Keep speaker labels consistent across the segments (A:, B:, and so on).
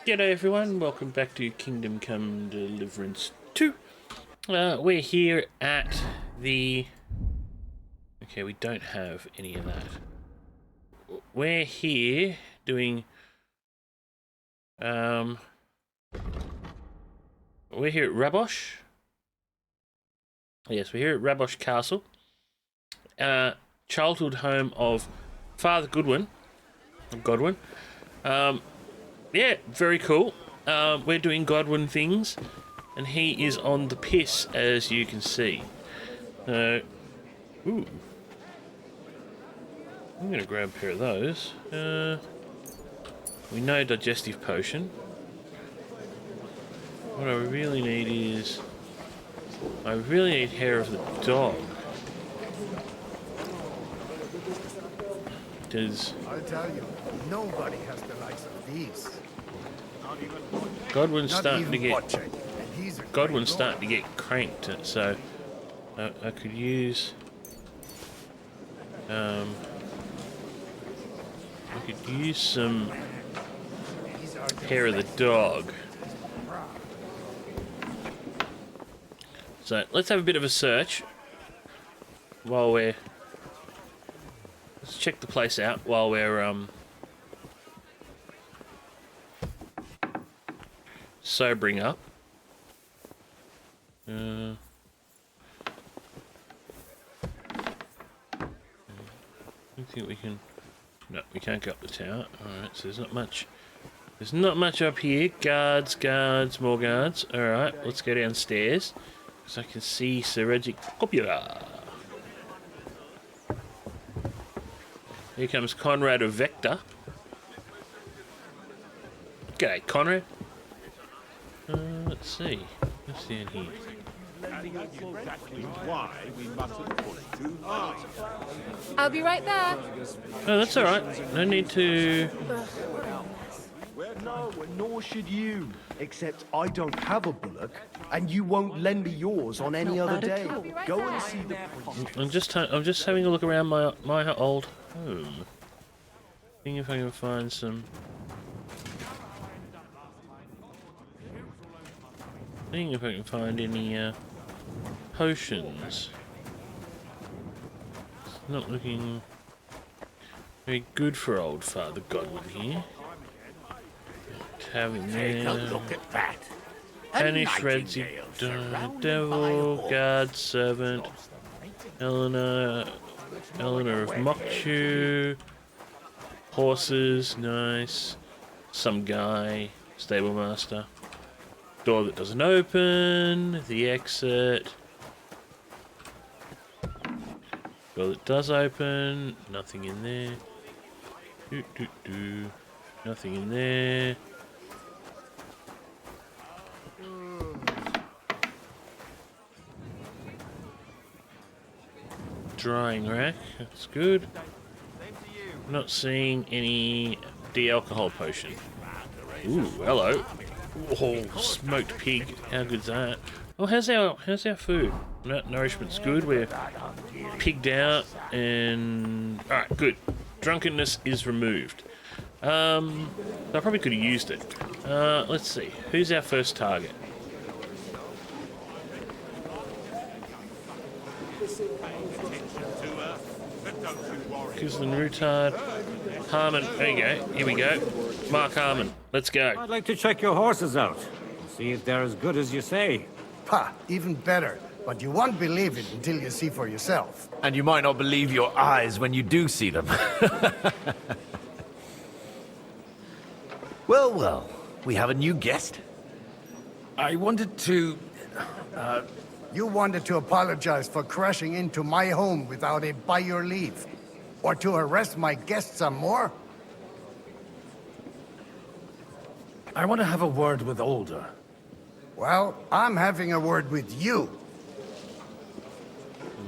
A: G'day everyone, welcome back to Kingdom Come Deliverance 2. We're here at the... Okay, we don't have any of that. We're here doing... We're here at Rabosh. Yes, we're here at Rabosh Castle. Childhood home of Father Godwin. Yeah, very cool. We're doing Godwin things, and he is on the piss, as you can see. Ooh. I'm going to grab a pair of those. We know digestive potion. What I really need is... I really need hair of the dog. Because...
B: I tell you, nobody has the likes of these.
A: Godwin's starting to get cranked, so I could use some hair of the dog. So let's have a bit of a search while we're... Let's check the place out while we're sobering up. I think we can... No, we can't go up the tower. Alright, so there's not much. There's not much up here. Guards, more guards. Alright, let's go downstairs. Because I can see Sir Regic Copula. Here comes Conrad of Vector. G'day, Conrad. Let's see. What's down here?
C: I'll be right back.
A: Oh, that's alright. No need to...
D: No, nor should you. Except I don't have a bullock, and you won't lend me yours on any other day. Go and see the...
A: I'm just having a look around my old home. Seeing if I can find some... Seeing if I can find any potions. It's not looking very good for old Father Godwin here. Having there.
B: Look at that.
A: Banish Redzy, Devil, Guard, Servant, Eleanor of Mokchu, horses, nice. Some guy, stable master. Door that doesn't open, the exit. Door that does open, nothing in there. Nothing in there. Drying rack, that's good. Not seeing any de-alcohol potion. Ooh, hello. Oh, smoked pig. How good's that? Oh, how's our food? Nourishment's good. We're pigged out and... Alright, good. Drunkenness is removed. I probably could have used it. Let's see. Who's our first target? Gislin Rutard. Harmon. There you go. Here we go. Mark Harmon. Let's go.
E: I'd like to check your horses out. See if they're as good as you say.
B: Ha, even better. But you won't believe it until you see for yourself.
F: And you might not believe your eyes when you do see them. Well, we have a new guest. I wanted to...
B: You wanted to apologize for crashing into my home without it by your leave. Or to arrest my guests some more?
F: I want to have a word with Older.
B: Well, I'm having a word with you.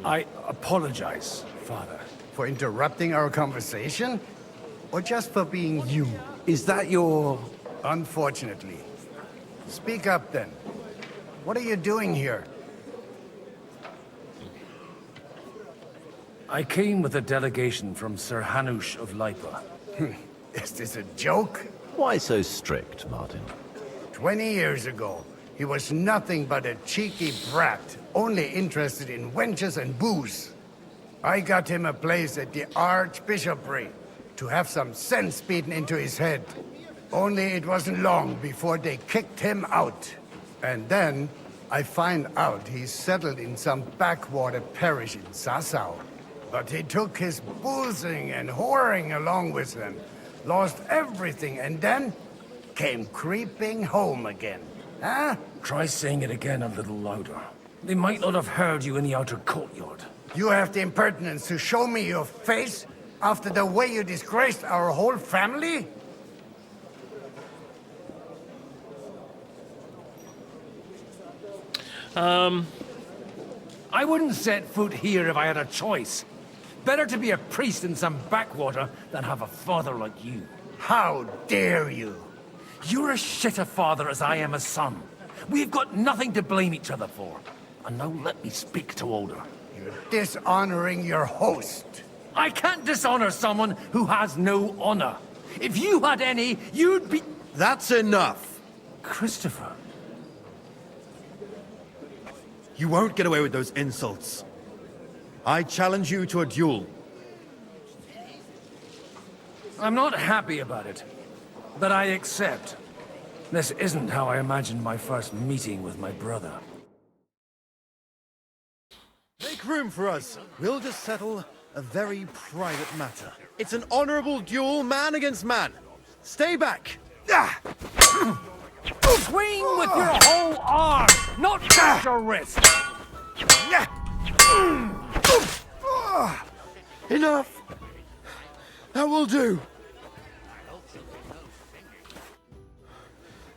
F: I apologize, Father.
B: For interrupting our conversation? Or just for being you?
F: Is that your...
B: Unfortunately. Speak up then. What are you doing here?
F: I came with a delegation from Sir Hanush of Lipa.
B: Is this a joke?
G: Why so strict, Martin?
B: 20 years ago, he was nothing but a cheeky brat, only interested in wenches and booze. I got him a place at the Archbishopric to have some sense beaten into his head. Only it wasn't long before they kicked him out. And then I find out he's settled in some backwater parish in Sassau. But he took his boozing and whoring along with him, lost everything, and then came creeping home again. Huh?
F: Try saying it again a little louder. They might not have heard you in the outer courtyard.
B: You have the impertinence to show me your face after the way you disgraced our whole family?
F: I wouldn't set foot here if I had a choice. Better to be a priest in some backwater than have a father like you.
B: How dare you?
F: You're as shit a father as I am a son. We've got nothing to blame each other for. And now let me speak to Older.
B: You're dishonoring your host.
F: I can't dishonor someone who has no honor. If you had any, you'd be...
D: That's enough.
F: Christopher.
D: You won't get away with those insults. I challenge you to a duel.
F: I'm not happy about it, but I accept. This isn't how I imagined my first meeting with my brother.
D: Make room for us. We'll just settle a very private matter. It's an honorable duel, man against man. Stay back.
F: Swing with your whole arm, not just your wrist.
D: Enough. That will do.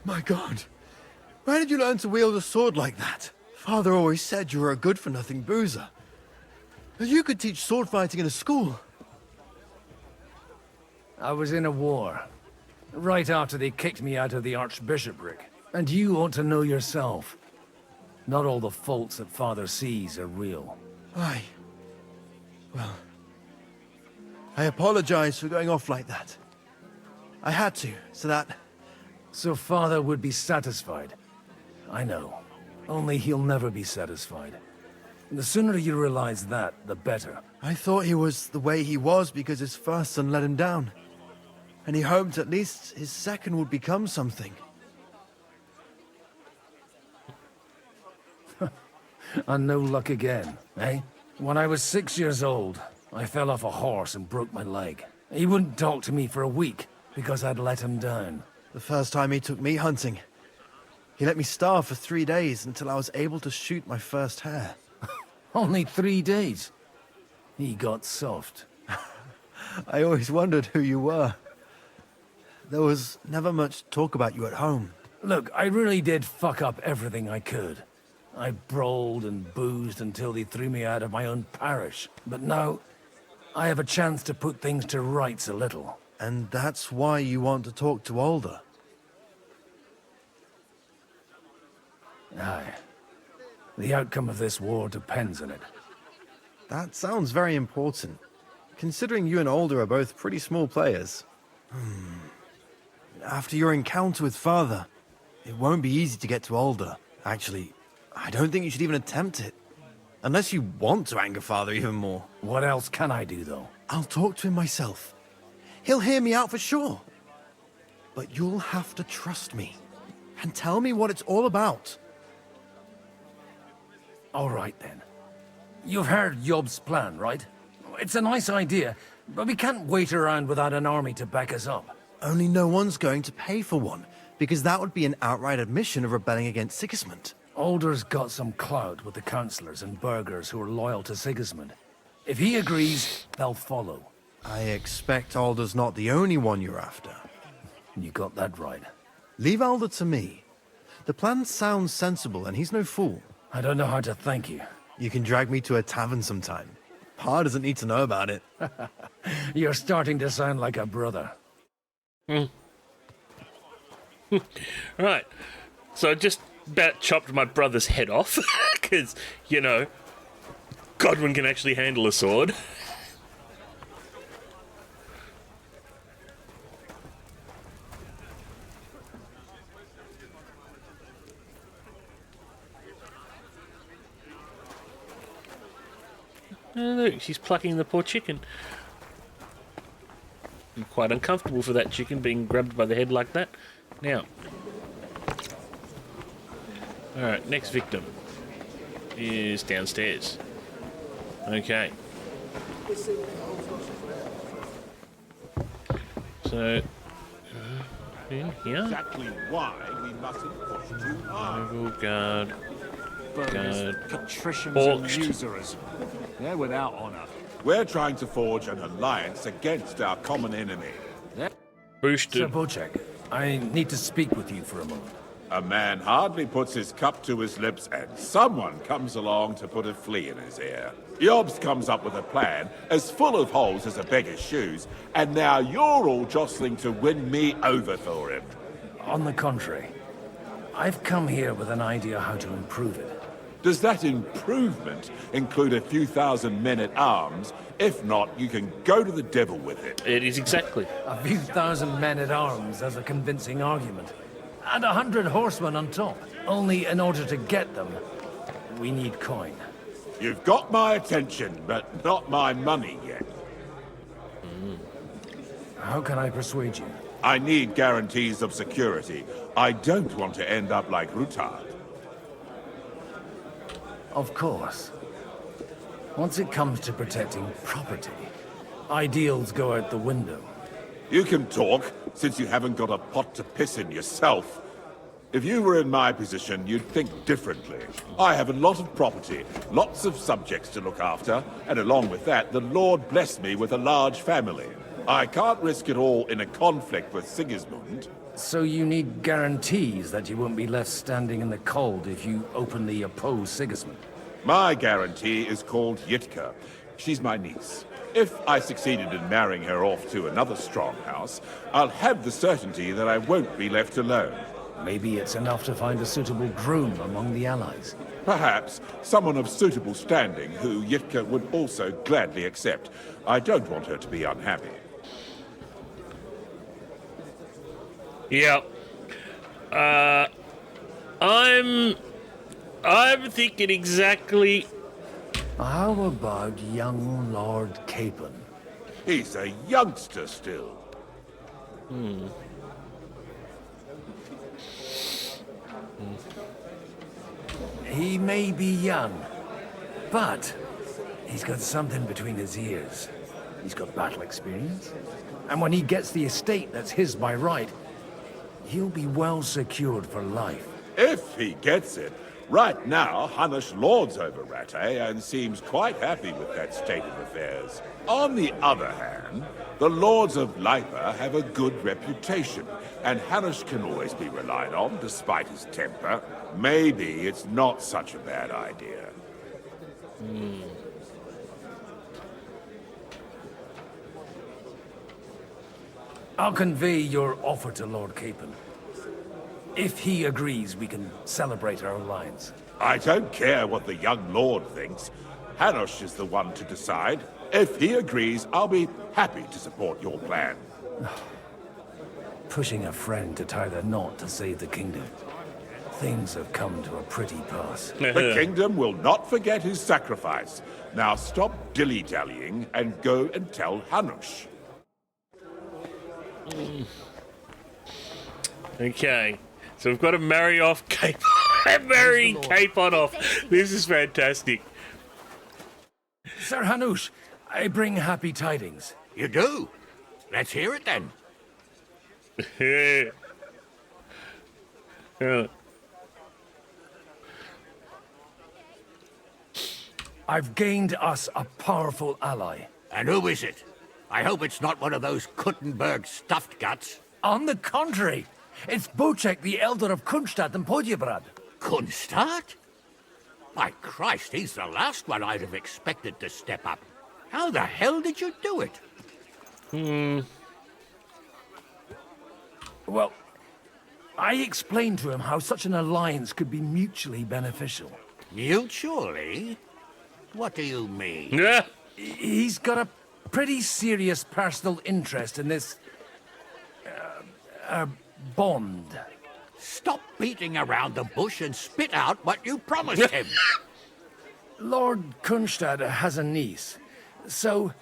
D: My God. Where did you learn to wield a sword like that? Father always said you were a good-for-nothing boozer. That you could teach sword fighting in a school.
F: I was in a war. Right after they kicked me out of the Archbishopric. And you ought to know yourself. Not all the faults that Father sees are real.
D: Aye. Well, I apologize for going off like that. I had to, so that...
F: So Father would be satisfied. I know. Only he'll never be satisfied. The sooner you realize that, the better.
D: I thought he was the way he was because his first son let him down. And he hoped at least his second would become something.
F: And no luck again, eh? When I was 6 years old, I fell off a horse and broke my leg. He wouldn't talk to me for a week because I'd let him down.
D: The first time he took me hunting, he let me starve for 3 days until I was able to shoot my first hare.
F: Only 3 days. He got soft.
D: I always wondered who you were. There was never much talk about you at home.
F: Look, I really did fuck up everything I could. I brawled and boozed until they threw me out of my own parish. But now, I have a chance to put things to rights a little.
D: And that's why you want to talk to Alder.
F: Aye. The outcome of this war depends on it.
D: That sounds very important, considering you and Alder are both pretty small players. After your encounter with Father, it won't be easy to get to Alder. Actually, I don't think you should even attempt it. Unless you want to anger Father even more.
F: What else can I do, though?
D: I'll talk to him myself. He'll hear me out for sure. But you'll have to trust me. And tell me what it's all about.
F: All right, then. You've heard Yob's plan, right? It's a nice idea, but we can't wait around without an army to back us up.
D: Only no one's going to pay for one, because that would be an outright admission of rebelling against Sigismund.
F: Alder's got some clout with the councillors and burghers who are loyal to Sigismund. If he agrees, they'll follow.
D: I expect Alder's not the only one you're after.
F: You got that right.
D: Leave Alder to me. The plan sounds sensible, and he's no fool.
F: I don't know how to thank you.
D: You can drag me to a tavern sometime. Pa doesn't need to know about it.
F: You're starting to sound like a brother.
A: Right. So I just about chopped my brother's head off. Because, you know, Godwin can actually handle a sword. Oh, look, she's plucking the poor chicken. I'm quite uncomfortable for that chicken being grabbed by the head like that. Now. Alright, next victim is downstairs. Okay. So, in here.
H: Exactly why we mustn't push too hard.
A: Level guard. Guard.
I: Patricians
A: Balked.
I: and usurers. They're without honor.
H: We're trying to forge an alliance against our common enemy.
F: Sir
A: Boosted.
F: Bocek, I need to speak with you for a moment.
H: A man hardly puts his cup to his lips and someone comes along to put a flea in his ear. Yobs comes up with a plan as full of holes as a beggar's shoes, and now you're all jostling to win me over for him.
F: On the contrary, I've come here with an idea how to improve it.
H: Does that improvement include a few thousand men-at-arms? If not, you can go to the devil with it.
A: It is exactly.
F: A few thousand men-at-arms as a convincing argument. And 100 horsemen on top. Only in order to get them, we need coin.
H: You've got my attention, but not my money yet.
F: How can I persuade you?
H: I need guarantees of security. I don't want to end up like Rutard.
F: Of course. Once it comes to protecting property, ideals go out the window.
H: You can talk, since you haven't got a pot to piss in yourself. If you were in my position, you'd think differently. I have a lot of property, lots of subjects to look after, and along with that, the Lord blessed me with a large family. I can't risk it all in a conflict with Sigismund.
F: So you need guarantees that you won't be left standing in the cold if you openly oppose Sigismund.
H: My guarantee is called Yitka. She's my niece. If I succeeded in marrying her off to another strong house, I'll have the certainty that I won't be left alone.
F: Maybe it's enough to find a suitable groom among the allies.
H: Perhaps someone of suitable standing who Yitka would also gladly accept. I don't want her to be unhappy.
A: Yep. I'm thinking exactly.
F: How about young Lord Capon?
H: He's a youngster still.
F: He may be young, but he's got something between his ears. He's got battle experience. And when he gets the estate that's his by right, he'll be well secured for life.
H: If he gets it. Right now, Hanush lords over Rattay and seems quite happy with that state of affairs. On the other hand, the lords of Lipa have a good reputation, and Hanush can always be relied on despite his temper. Maybe it's not such a bad idea.
F: I'll convey your offer to Lord Capon. If he agrees, we can celebrate our alliance.
H: I don't care what the young lord thinks. Hanush is the one to decide. If he agrees, I'll be happy to support your plan.
F: Pushing a friend to tie the knot to save the kingdom. Things have come to a pretty pass.
H: The kingdom will not forget his sacrifice. Now stop dilly-dallying and go and tell Hanush.
A: Okay. So we've got to marry off Cape. Marrying Capon off. This is fantastic.
F: Sir Hanush, I bring happy tidings.
J: You do? Let's hear it then.
A: Yeah.
F: I've gained us a powerful ally.
J: And who is it? I hope it's not one of those Kuttenberg stuffed guts.
F: On the contrary, it's Bocek, the Elder of Kunstadt and Podjebrad.
J: Kunstadt? My Christ, he's the last one I'd have expected to step up. How the hell did you do it?
F: Well, I explained to him how such an alliance could be mutually beneficial.
J: Mutually? What do you mean?
A: Yeah.
F: He's got a pretty serious personal interest in this... bond.
J: Stop beating around the bush and spit out what you promised him.
F: Lord Kunstad has a niece, so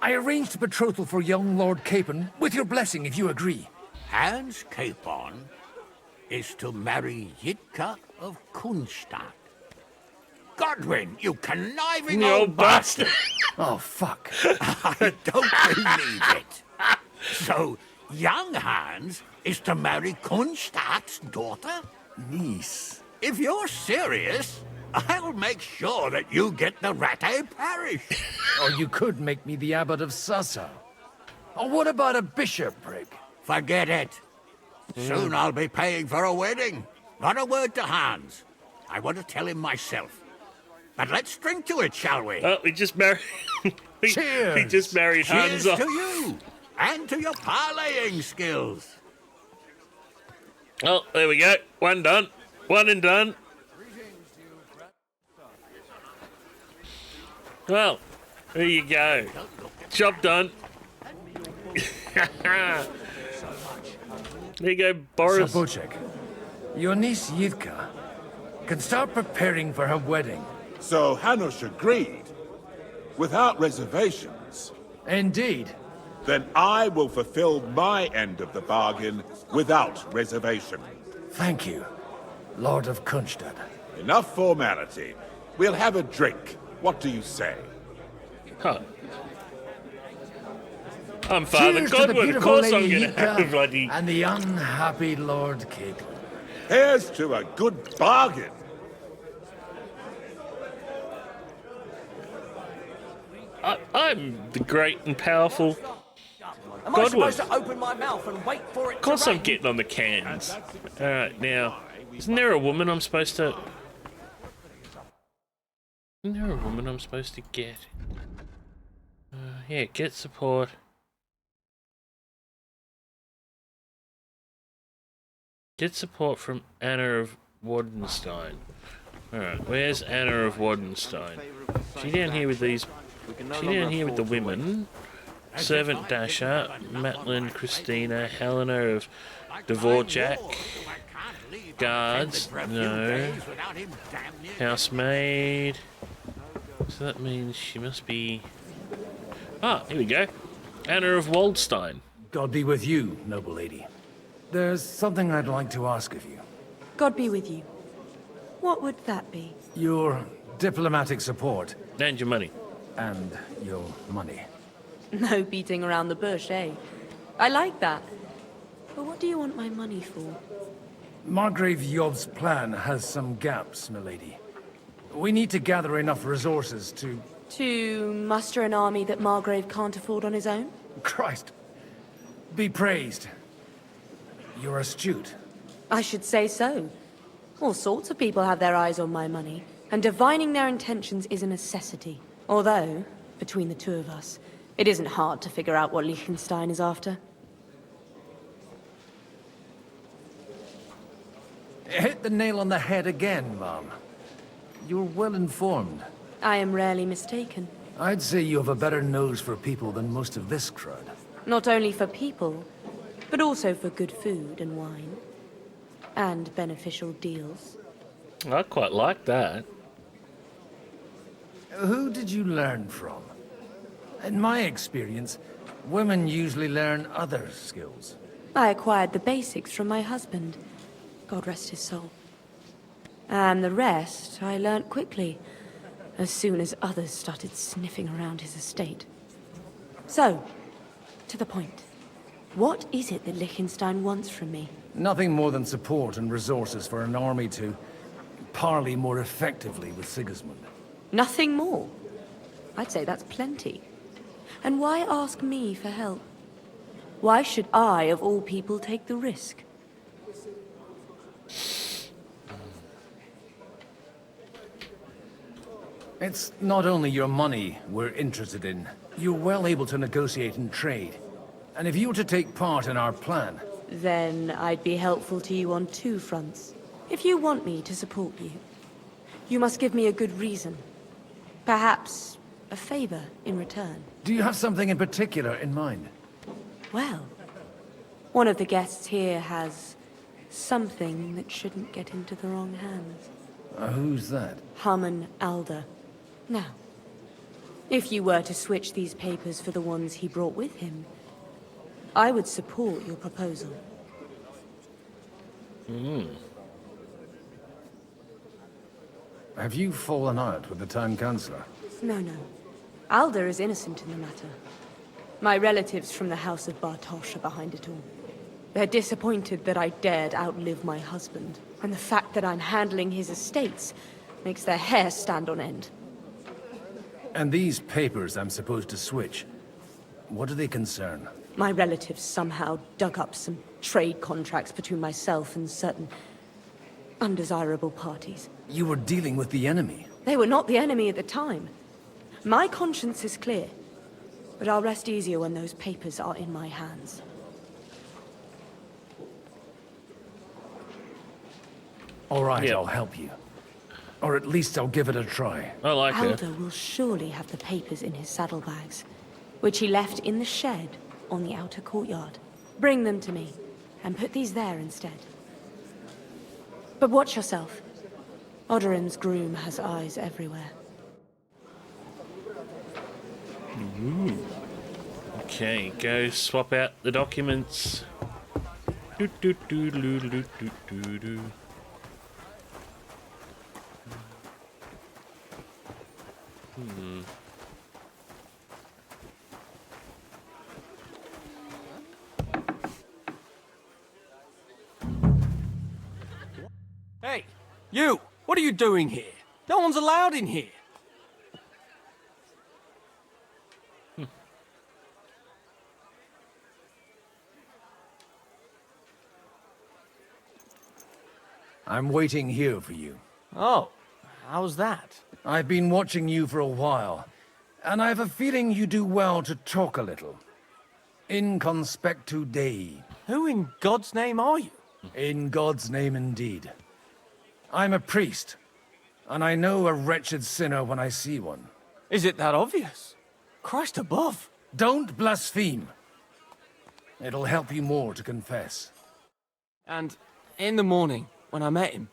F: I arranged a betrothal for young Lord Capon, with your blessing if you agree.
J: Hans Capon is to marry Yitka of Kunstadt. Godwin, you conniving
A: You
J: old
A: old bastard.
F: Oh, fuck.
J: I don't believe it. So, young Hans is to marry Kunstadt's daughter?
F: Niece.
J: If you're serious, I'll make sure that you get the Rattay parish.
F: Or you could make me the abbot of Sassa. Or what about a bishopric?
J: Forget it. Soon I'll be paying for a wedding. Not a word to Hans. I want to tell him myself. But let's drink to it, shall we?
A: Oh, we just married.
F: Cheers.
A: He just married
J: Cheers
A: Hans off.
J: to you, and to your parlaying skills.
A: Oh, there we go. One done. One and done. Well, there you go. Job done. There you go, Boris.
F: Sabocek, your niece Yitka can start preparing for her wedding.
H: So Hanush agreed, without reservations.
F: Indeed.
H: Then I will fulfill my end of the bargain without reservation.
F: Thank you, Lord of Kunstad.
H: Enough formality. We'll have a drink. What do you say?
A: Huh. I'm Father
F: Cheers to the
A: Godwin. Of
F: beautiful
A: course I'm
F: Lady
A: going to have a
F: Yitka
A: bloody...
F: and the unhappy Lord Capon.
H: Here's to a good bargain.
A: I'm the great and powerful
K: Am I
A: Godwin.
K: supposed to open my mouth and wait for it
A: Of course
K: to
A: I'm
K: rain?
A: getting on the cans. Alright, now, isn't there a woman I'm supposed to... Isn't there a woman I'm supposed to get? Yeah, get support. Get support from Anna of Wardenstein. Alright, where's Anna of Wardenstein? She down here with these... She down here with the women. Servant Dasher, Matlin, Christina, Helena of Dvorak, guards, no, housemaid, so that means she must be, here we go, Anna of Waldstein.
F: God be with you, noble lady. There's something I'd like to ask of you.
C: God be with you. What would that be?
F: Your diplomatic support
A: And your money.
F: and your money.
C: No beating around the bush, eh? I like that. But what do you want my money for?
F: Margrave Yod's plan has some gaps, milady. We need to gather enough resources to...
C: To muster an army that Margrave can't afford on his own?
F: Christ. Be praised. You're astute.
C: I should say so. All sorts of people have their eyes on my money, and divining their intentions is a necessity. Although, between the two of us, it isn't hard to figure out what Liechtenstein is after.
F: Hit the nail on the head again, Mom. You're well informed.
C: I am rarely mistaken.
F: I'd say you have a better nose for people than most of this crowd.
C: Not only for people, but also for good food and wine. And beneficial deals.
A: I quite like that.
F: Who did you learn from? In my experience, women usually learn other skills.
C: I acquired the basics from my husband. God rest his soul. And the rest I learnt quickly, as soon as others started sniffing around his estate. So, to the point. What is it that Liechtenstein wants from me?
F: Nothing more than support and resources for an army to parley more effectively with Sigismund.
C: Nothing more? I'd say that's plenty. And why ask me for help? Why should I, of all people, take the risk?
F: It's not only your money we're interested in. You're well able to negotiate and trade. And if you were to take part in our plan...
C: Then I'd be helpful to you on two fronts. If you want me to support you, you must give me a good reason. Perhaps a favor in return.
F: Do you have something in particular in mind?
C: Well, one of the guests here has something that shouldn't get into the wrong hands.
F: Who's that?
C: Harmon Alder. Now, if you were to switch these papers for the ones he brought with him, I would support your proposal.
F: Have you fallen out with the town councillor?
C: No, no. Alder is innocent in the matter. My relatives from the House of Bartosz are behind it all. They're disappointed that I dared outlive my husband, and the fact that I'm handling his estates makes their hair stand on end.
F: And these papers I'm supposed to switch, what do they concern?
C: My relatives somehow dug up some trade contracts between myself and certain undesirable parties.
F: You were dealing with the enemy.
C: They were not the enemy at the time. My conscience is clear, but I'll rest easier when those papers are in my hands.
F: All right,
A: Yeah.
F: I'll help you. Or at least I'll give it a try.
A: I like her.
C: Alder will surely have the papers in his saddlebags, which he left in the shed on the outer courtyard. Bring them to me, and put these there instead. But watch yourself. Odorin's groom has eyes everywhere.
A: Okay, go swap out the documents. Do, do, do, do, do, do, do, do.
K: Hey, you! What are you doing here? No one's allowed in here.
F: I'm waiting here for you.
K: Oh, how's that?
F: I've been watching you for a while, and I have a feeling you do well to talk a little. In conspectu Dei.
K: Who in God's name are you?
F: In God's name indeed. I'm a priest, and I know a wretched sinner when I see one.
K: Is it that obvious? Christ above.
F: Don't blaspheme. It'll help you more to confess.
K: And in the morning, when I met him,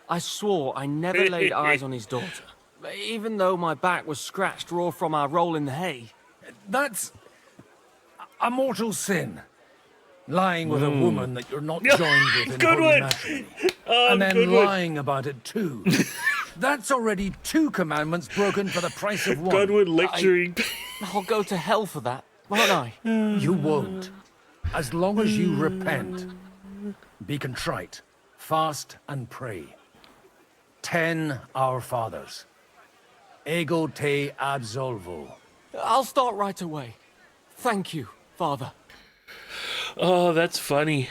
K: I swore I never laid eyes on his daughter. Even though my back was scratched raw from our roll in the hay.
F: That's a mortal sin. Lying with a woman that you're not joined with in
A: Good
F: holy
A: one.
F: matrimony.
A: Oh,
F: And then
A: good one.
F: lying about it too. That's already 2 commandments broken for the price of 1.
A: Godwin lecturing.
K: I'll go to hell for that, won't I?
F: You won't. As long as you repent. Be contrite. Fast and pray. 10 Our Fathers. Ego te absolvo.
K: I'll start right away. Thank you, Father.
A: Oh, that's funny.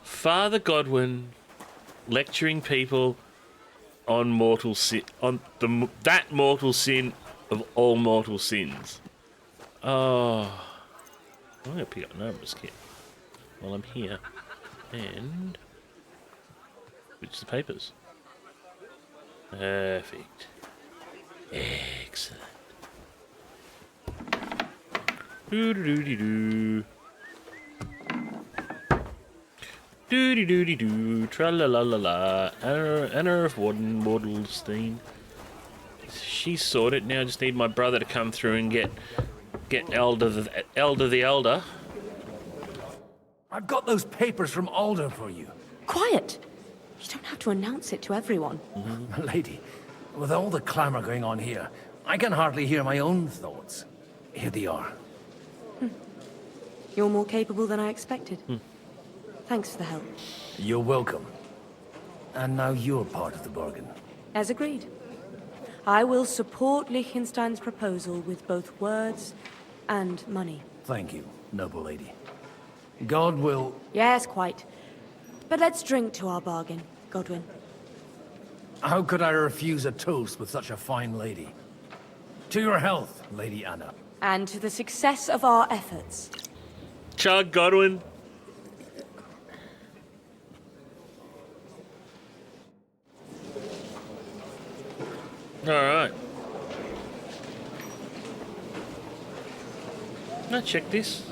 A: Father Godwin lecturing people on mortal sin, on that mortal sin of all mortal sins. Oh, I'm gonna pick up an armor's kit while I'm here, and switch the papers. Perfect. Excellent. Do do do do. Do do do do. Tra la la la la. Anna of Waddlestein. She's sorted. Now I just need my brother to come through and get Elder the Elder.
F: I've got those papers from Alder for you.
C: Quiet! You don't have to announce it to everyone.
F: Lady, with all the clamor going on here, I can hardly hear my own thoughts. Here they are.
C: You're more capable than I expected. Thanks for the help.
F: You're welcome. And now you're part of the bargain.
C: As agreed. I will support Liechtenstein's proposal with both words and money.
F: Thank you, noble lady. God will...
C: Yes, quite. But let's drink to our bargain, Godwin.
F: How could I refuse a toast with such a fine lady? To your health, Lady Anna.
C: And to the success of our efforts.
A: Chug, Godwin. Alright. Can I check this?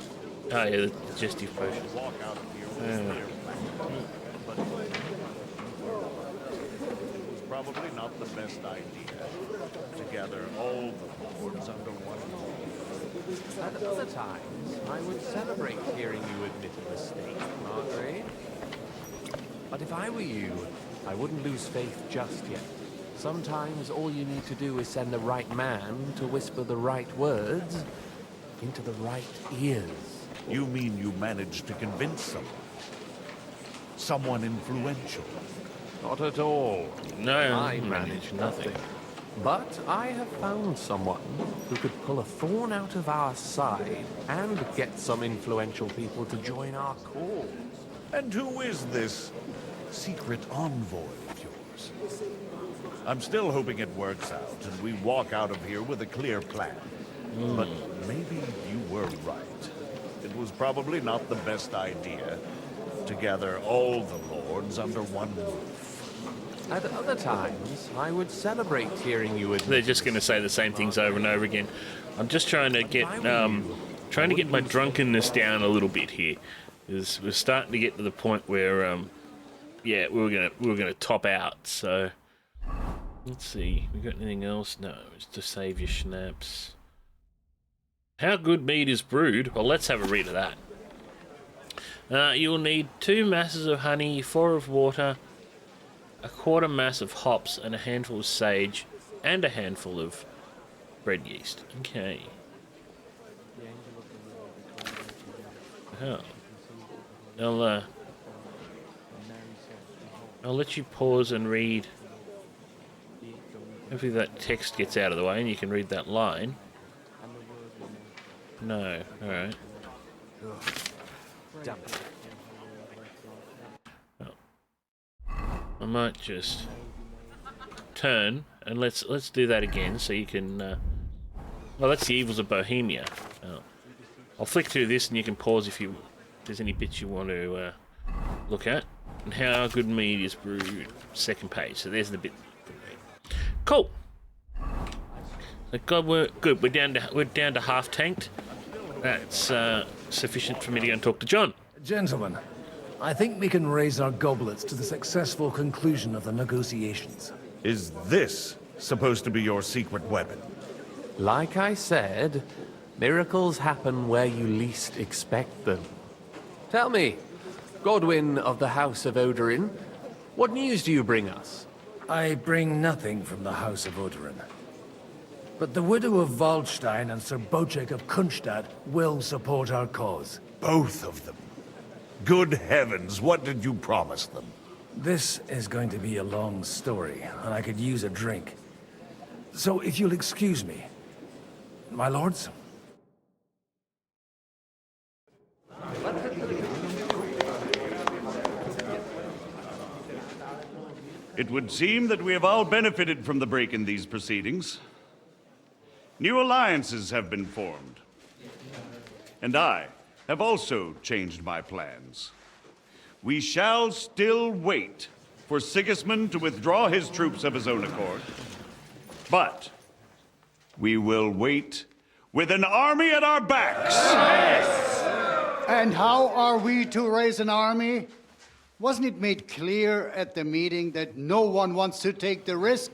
A: Oh yeah, the digestive potion.
L: probably not the best idea to gather all the lords under one roof.
M: At other times, I would celebrate hearing you admit a mistake, Markvart. But if I were you, I wouldn't lose faith just yet. Sometimes all you need to do is send the right man to whisper the right words into the right ears.
L: You mean you managed to convince someone? Someone influential?
M: Not at all.
A: No,
M: I
A: managed nothing.
M: But I have found someone who could pull a thorn out of our side and get some influential people to join our cause.
L: And who is this secret envoy of yours? I'm still hoping it works out and we walk out of here with a clear plan. But maybe you were right. It was probably not the best idea to gather all the lords under one roof.
M: At other times, I would celebrate hearing you admit.
A: They're just going to say the same things over and over again. I'm just trying to get my drunkenness down a little bit here. Because we're starting to get to the point where, yeah, we were gonna top out. So let's see, we got anything else? No, it's to save your schnapps. How good mead is brewed? Well, let's have a read of that. You'll need 2 masses of honey, 4 of water, a quarter mass of hops, and a handful of sage, and a handful of bread yeast. Okay. Oh. I'll let you pause and read. Hopefully that text gets out of the way and you can read that line. No, alright. Oh. I might just turn and let's do that again so you can well, that's the evils of Bohemia. Oh. I'll flick through this and you can pause if there's any bits you want to look at. And how good mead is brewed, second page. So there's the bit. Cool. God, we're good. We're down to half tanked. That's sufficient for me to go and talk to John.
F: Gentlemen, I think we can raise our goblets to the successful conclusion of the negotiations.
L: Is this supposed to be your secret weapon?
M: Like I said, miracles happen where you least expect them. Tell me, Godwin of the House of Odorin, what news do you bring us?
F: I bring nothing from the House of Odorin. But the widow of Waldstein and Sir Bocek of Kunstadt will support our cause.
L: Both of them? Good heavens, what did you promise them?
F: This is going to be a long story, and I could use a drink. So if you'll excuse me, my lords?
L: It would seem that we have all benefited from the break in these proceedings. New alliances have been formed. And I have also changed my plans. We shall still wait for Sigismund to withdraw his troops of his own accord. But we will wait with an army at our backs.
B: Yes. And how are we to raise an army? Wasn't it made clear at the meeting that no one wants to take the risk?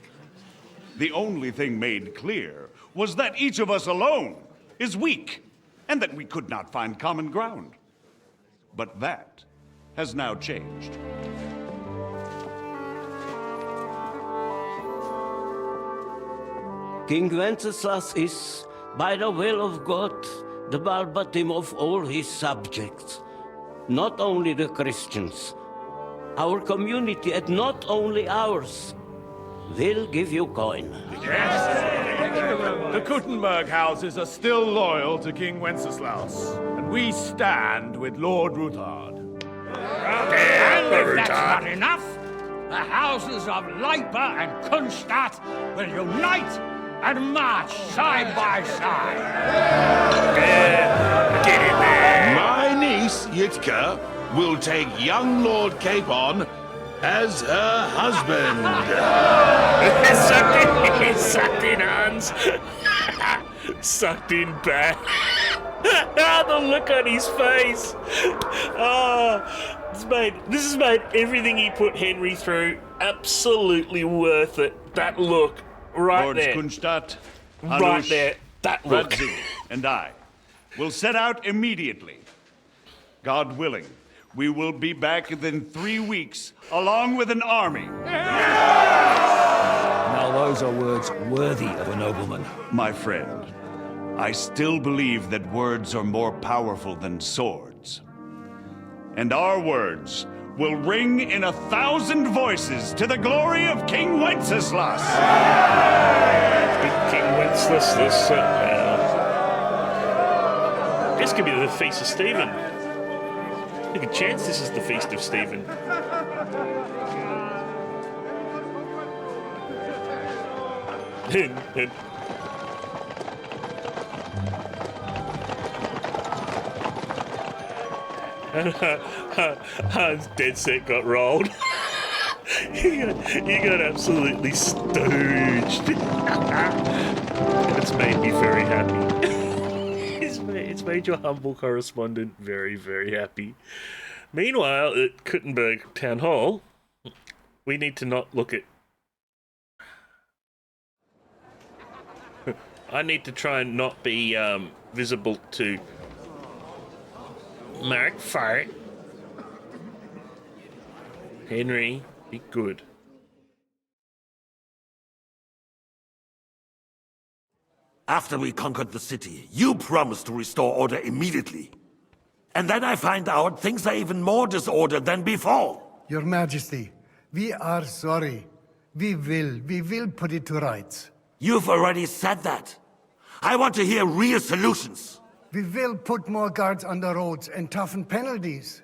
L: The only thing made clear was that each of us alone is weak, and that we could not find common ground. But that has now changed.
N: King Wenceslas is, by the will of God, the balbatim of all his subjects. Not only the Christians, our community, and not only ours, will give you coin.
I: Yes! The Kuttenberg houses are still loyal to King Wenceslas, and we stand with Lord Ruthard.
J: And if that's not enough, the houses of Leipa and Kunstadt will unite and march side by side.
H: Get in there! My niece, Yitka, will take young Lord Capon as her husband.
A: Sucked in, Hans. Sucked in bad. The look on his face. Oh, this has made everything he put Henry through absolutely worth it. That look right
L: Lords
A: there.
L: Kunstadt,
A: Right
L: Hanush,
A: there. That look.
L: Radzig, and I will set out immediately. God willing, we will be back within 3 weeks, along with an army.
F: Now those are words worthy of a nobleman.
L: My friend, I still believe that words are more powerful than swords. And our words will ring in 1,000 voices to the glory of King Wenceslas.
A: Big King Wenceslas. This could be the Feast of Stephen. There's a good chance this is the Feast of Stephen. Hans dead set got rolled. You got absolutely stooged. It's made me very happy. It's made your humble correspondent very, very happy. Meanwhile, at Kuttenberg Town Hall, we need to not look at... I need to try and not be visible to Markvart. Henry, be good.
O: After we conquered the city, you promised to restore order immediately. And then I find out things are even more disordered than before.
B: Your Majesty, we are sorry. We will put it to rights.
O: You've already said that. I want to hear real solutions.
B: We will put more guards on the roads and toughen penalties.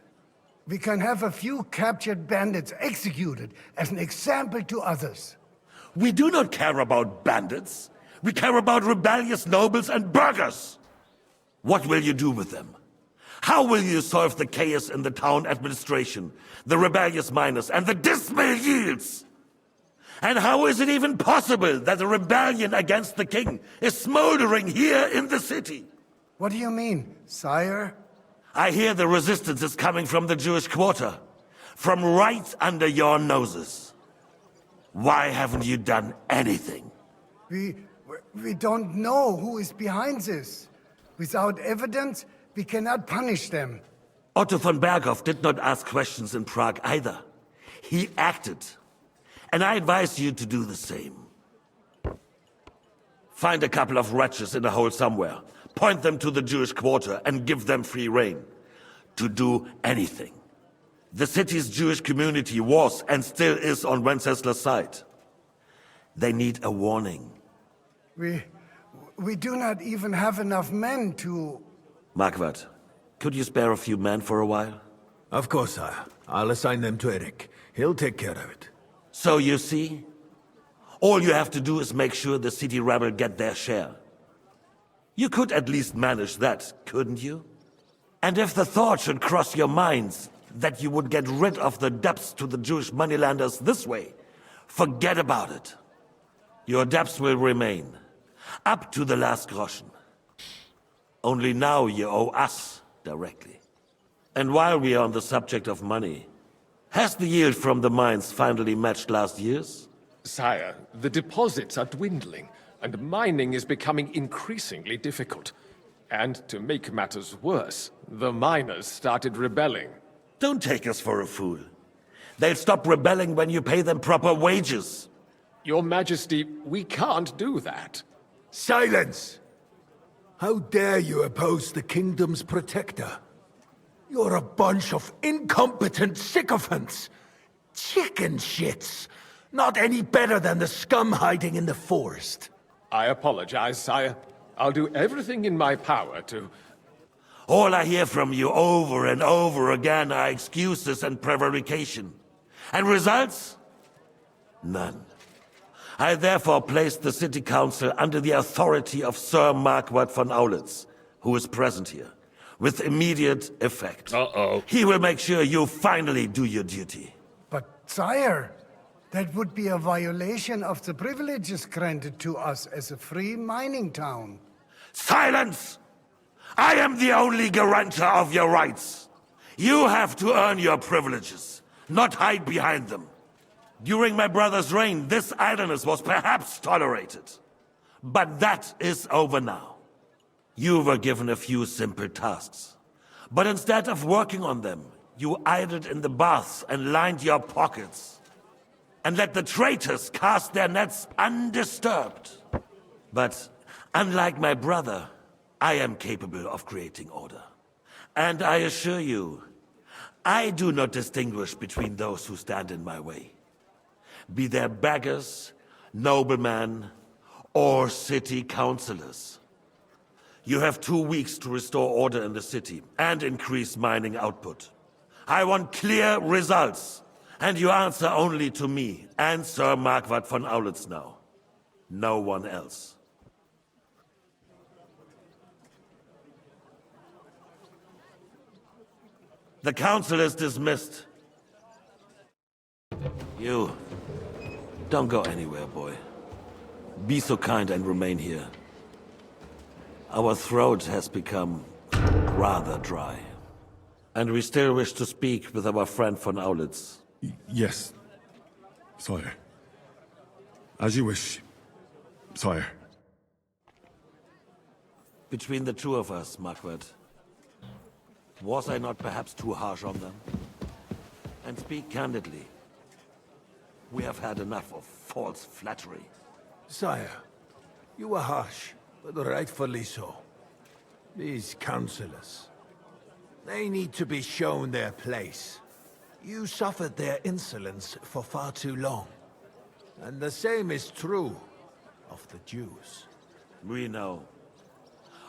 B: We can have a few captured bandits executed as an example to others.
O: We do not care about bandits. We care about rebellious nobles and burghers. What will you do with them? How will you solve the chaos in the town administration, the rebellious miners, and the dismal yields? And how is it even possible that a rebellion against the king is smoldering here in the city?
B: What do you mean, sire?
O: I hear the resistance is coming from the Jewish quarter, from right under your noses. Why haven't you done anything?
B: We don't know who is behind this. Without evidence, we cannot punish them.
O: Otto von Berghoff did not ask questions in Prague either. He acted. And I advise you to do the same. Find a couple of wretches in a hole somewhere, point them to the Jewish quarter, and give them free rein to do anything. The city's Jewish community was and still is on Wenceslas' side. They need a warning.
B: We do not even have enough men to...
O: Markvart, could you spare a few men for a while?
F: Of course, sire. I'll assign them to Eric. He'll take care of it.
O: So you see, all you have to do is make sure the city rabble get their share. You could at least manage that, couldn't you? And if the thought should cross your minds that you would get rid of the debts to the Jewish moneylenders this way, forget about it. Your debts will remain, up to the last groschen. Only now you owe us directly. And while we are on the subject of money, has the yield from the mines finally matched last year's?
M: Sire, the deposits are dwindling, and mining is becoming increasingly difficult. And to make matters worse, the miners started rebelling.
O: Don't take us for a fool. They'll stop rebelling when you pay them proper wages.
M: Your Majesty, we can't do that.
F: Silence! How dare you oppose the kingdom's protector? You're a bunch of incompetent sycophants! Chicken shits! Not any better than the scum hiding in the forest.
M: I apologize, sire. I'll do everything in my power to...
O: All I hear from you over and over again are excuses and prevarication. And results? None. I therefore place the city council under the authority of Sir Markvart von Aulitz, who is present here, with immediate effect.
A: Uh-oh.
O: He will make sure you finally do your duty.
B: But, sire, that would be a violation of the privileges granted to us as a free mining town.
O: Silence! I am the only guarantor of your rights. You have to earn your privileges, not hide behind them. During my brother's reign, this idleness was perhaps tolerated. But that is over now. You were given a few simple tasks. But instead of working on them, you idled in the baths and lined your pockets. And let the traitors cast their nets undisturbed. But unlike my brother, I am capable of creating order. And I assure you, I do not distinguish between those who stand in my way. Be they beggars, noblemen, or city councillors. You have 2 weeks to restore order in the city and increase mining output. I want clear results, and you answer only to me and Sir Markvart von Aulitz now. No one else. The council is dismissed. You, don't go anywhere, boy. Be so kind and remain here. Our throat has become rather dry. And we still wish to speak with our friend von Aulitz.
P: Yes, sire. As you wish, sire.
O: Between the two of us, Markvart, was I not perhaps too harsh on them? And speak candidly. We have had enough of false flattery.
F: Sire, you were harsh, but rightfully so. These councillors, they need to be shown their place. You suffered their insolence for far too long. And the same is true of the Jews.
O: We know.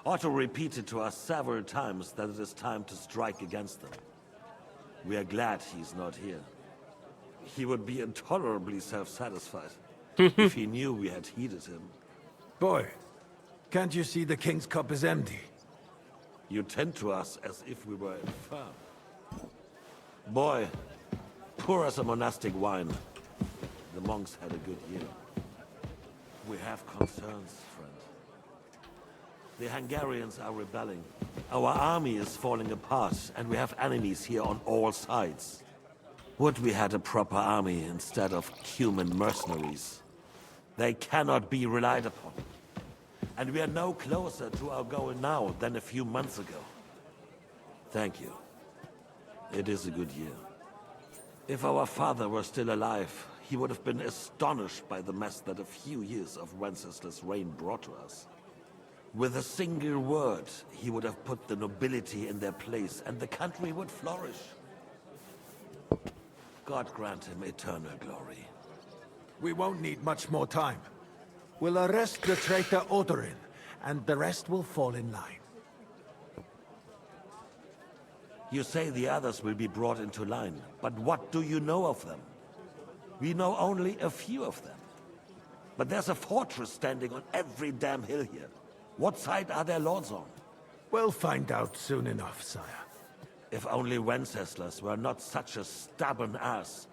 O: Otto repeated to us several times that it is time to strike against them. We are glad he's not here. He would be intolerably self-satisfied if he knew we had heeded him.
F: Boy, can't you see the King's cup is empty?
O: You tend to us as if we were infirm. Boy, pour us a monastic wine. The monks had a good year. We have concerns, friend. The Hungarians are rebelling. Our army is falling apart, and we have enemies here on all sides. Would we had a proper army instead of human mercenaries? They cannot be relied upon. And we are no closer to our goal now than a few months ago. Thank you. It is a good year. If our father were still alive, he would have been astonished by the mess that a few years of Wenceslas' reign brought to us. With a single word, he would have put the nobility in their place, and the country would flourish. God grant him eternal glory.
F: We won't need much more time. We'll arrest the traitor Odorin, and the rest will fall in line.
O: You say the others will be brought into line, but what do you know of them? We know only a few of them. But there's a fortress standing on every damn hill here. What side are their lords on?
F: We'll find out soon enough, sire.
O: If only Wenceslas were not such a stubborn ass,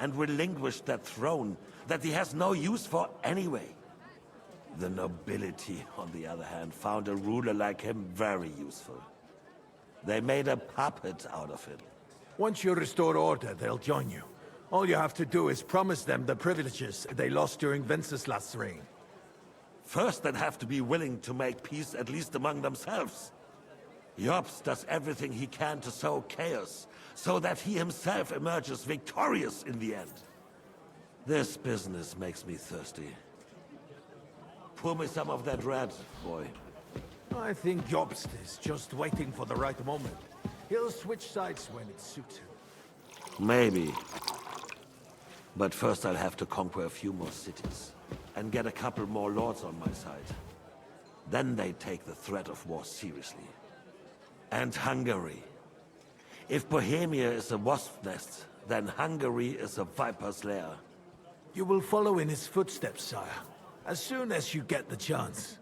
O: and relinquished that throne that he has no use for anyway. The nobility, on the other hand, found a ruler like him very useful. They made a puppet out of him.
F: Once you restore order, they'll join you. All you have to do is promise them the privileges they lost during Wenceslas' reign.
O: First, they'd have to be willing to make peace at least among themselves. Jobst does everything he can to sow chaos, so that he himself emerges victorious in the end. This business makes me thirsty. Pour me some of that red, boy.
F: I think Jobst is just waiting for the right moment. He'll switch sides when it suits him.
O: Maybe. But first I'll have to conquer a few more cities, and get a couple more lords on my side. Then they take the threat of war seriously. And Hungary. If Bohemia is a wasp nest, then Hungary is a viper's lair.
F: You will follow in his footsteps, sire, as soon as you get the chance.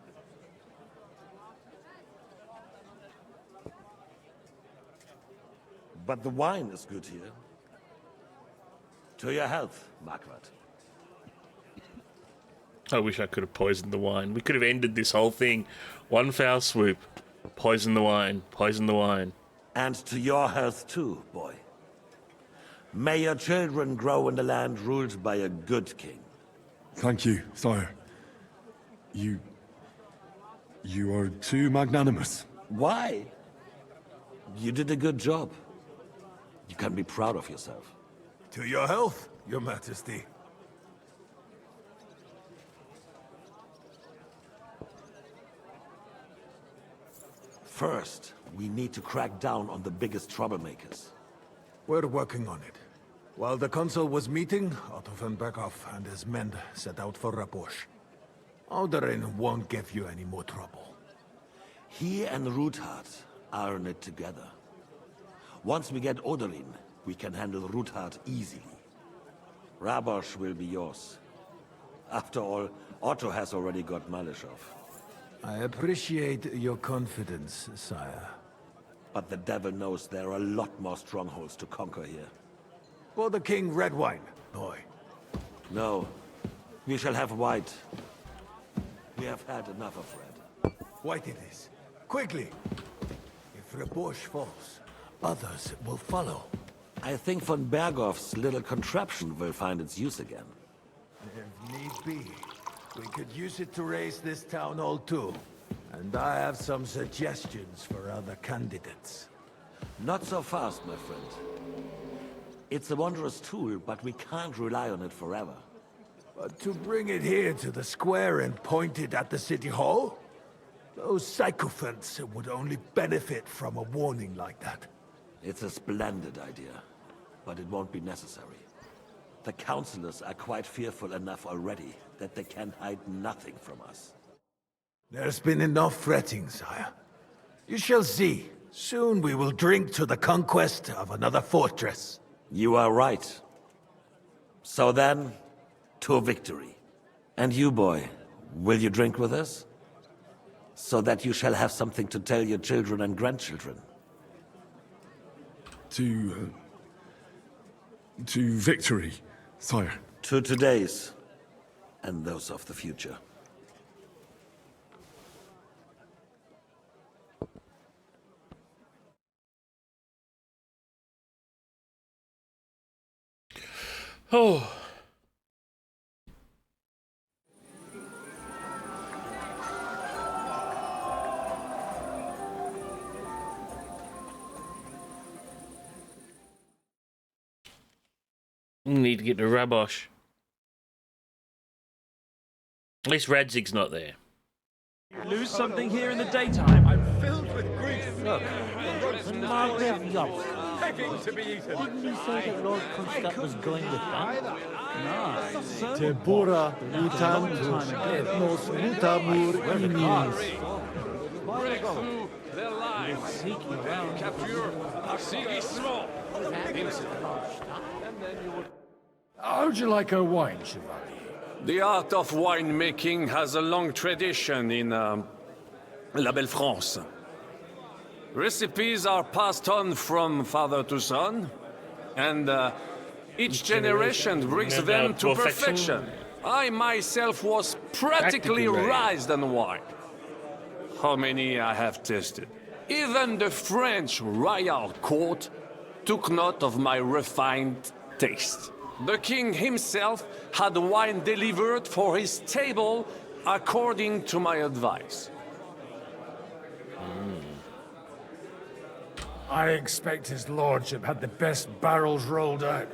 O: But the wine is good here. To your health, Markvart.
A: I wish I could have poisoned the wine. We could have ended this whole thing. One foul swoop. Poison the wine. Poison the wine.
O: And to your health too, boy. May your children grow in the land ruled by a good king.
P: Thank you, sire. You are too magnanimous.
O: Why? You did a good job. You can be proud of yourself.
F: To your health, your majesty.
O: First, we need to crack down on the biggest troublemakers.
F: We're working on it. While the council was meeting, Otto von Berghoff and his men set out for Rabosch. Alderin won't give you any more trouble.
O: He and Ruthard are in it together. Once we get Oderin, we can handle Ruthard easily. Rabosch will be yours. After all, Otto has already got Malishov.
F: I appreciate your confidence, sire.
O: But the devil knows there are a lot more strongholds to conquer here.
F: For the king, red wine, boy.
O: No. We shall have white. We have had enough of red.
F: White it is. Quickly! If Rabosch falls, others will follow.
O: I think von Berghoff's little contraption will find its use again.
F: If need be, we could use it to raise this town hall too. And I have some suggestions for other candidates.
O: Not so fast, my friend. It's a wondrous tool, but we can't rely on it forever.
F: But to bring it here to the square and point it at the city hall? Those sycophants would only benefit from a warning like that.
O: It's a splendid idea, but it won't be necessary. The councillors are quite fearful enough already that they can hide nothing from us.
F: There's been enough fretting, sire. You shall see. Soon we will drink to the conquest of another fortress.
O: You are right. So then, to victory. And you, boy, will you drink with us? So that you shall have something to tell your children and grandchildren.
P: To victory, sire.
O: To today's, and those of the future.
A: Oh. Need to get to Rabosch. At least Radzig's not there.
K: Lose something here in the daytime.
I: I'm filled with grief.
K: Look,
I: Markvart begging to be eaten.
Q: Didn't you say that Lord Kunstad was going with them? No.
R: Tempura mutant nos mutamur inis.
I: Break through their lives. Capture Arsigis.
F: How'd you like our wine, Chevalier?
S: The art of winemaking has a long tradition in La Belle France. Recipes are passed on from father to son, and each generation brings them to perfection. I myself was practically raised on wine. How many I have tasted. Even the French royal court took note of my refined taste. The king himself had wine delivered for his table according to my advice.
F: I expect his lordship had the best barrels rolled out.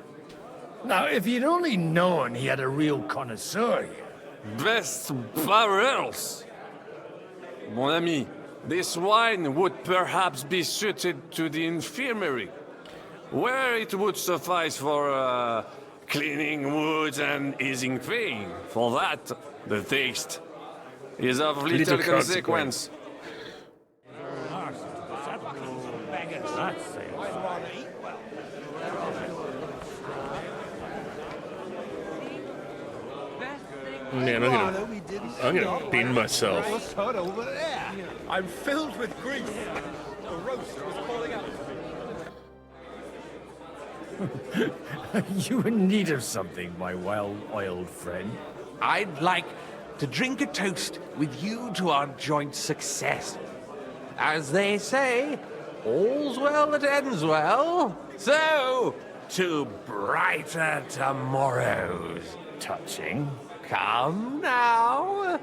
F: Now, if you'd only known he had a real connoisseur here.
S: Best barrels? Mon ami, this wine would perhaps be suited to the infirmary, where it would suffice for cleaning wounds and easing pain. For that, the taste is of little consequence.
A: Man, I'm gonna bin myself.
I: What's that over there? I'm filled with grief. The roaster was calling out to me.
F: You in need of something, my well-oiled friend?
J: I'd like to drink a toast with you to our joint success.
M: as they say, all's well that ends well. So, to brighter tomorrows. Touching. Come now.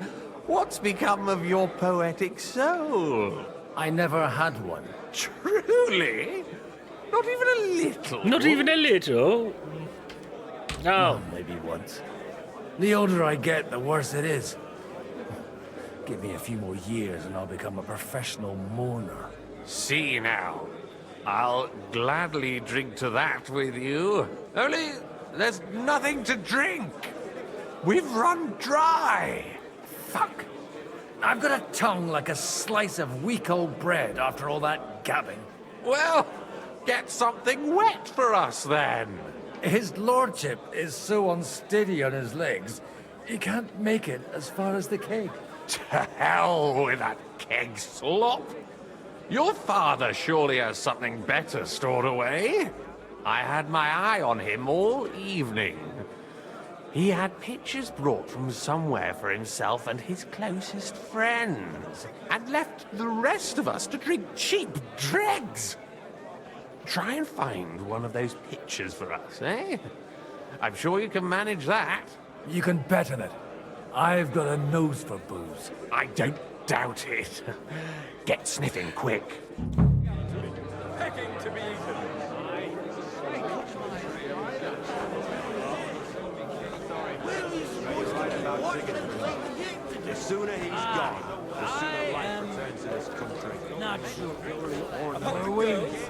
M: What's become of your poetic soul?
F: I never had one.
M: Truly? Not even a little?
A: Not even a little? No.
F: Maybe once. The older I get, the worse it is. Give me a few more years and I'll become a professional mourner.
M: See now. I'll gladly drink to that with you. Only, there's nothing to drink. We've run dry.
F: Fuck. I've got a tongue like a slice of week-old bread after all that gabbing.
M: Well, get something wet for us then.
F: His lordship is so unsteady on his legs, he can't make it as far as the keg.
M: To hell with that keg slop. Your father surely has something better stored away. I had my eye on him all evening. He had pictures brought from somewhere for himself and his closest friends, and left the rest of us to drink cheap dregs. Try and find one of those pictures for us, eh? I'm sure you can manage that.
F: You can bet on it. I've got a nose for booze.
M: I don't doubt it. Get sniffing quick.
J: Begging to be eaten.
E: The sooner he's gone, the sooner life returns to this country.
Q: Not sure or no wings.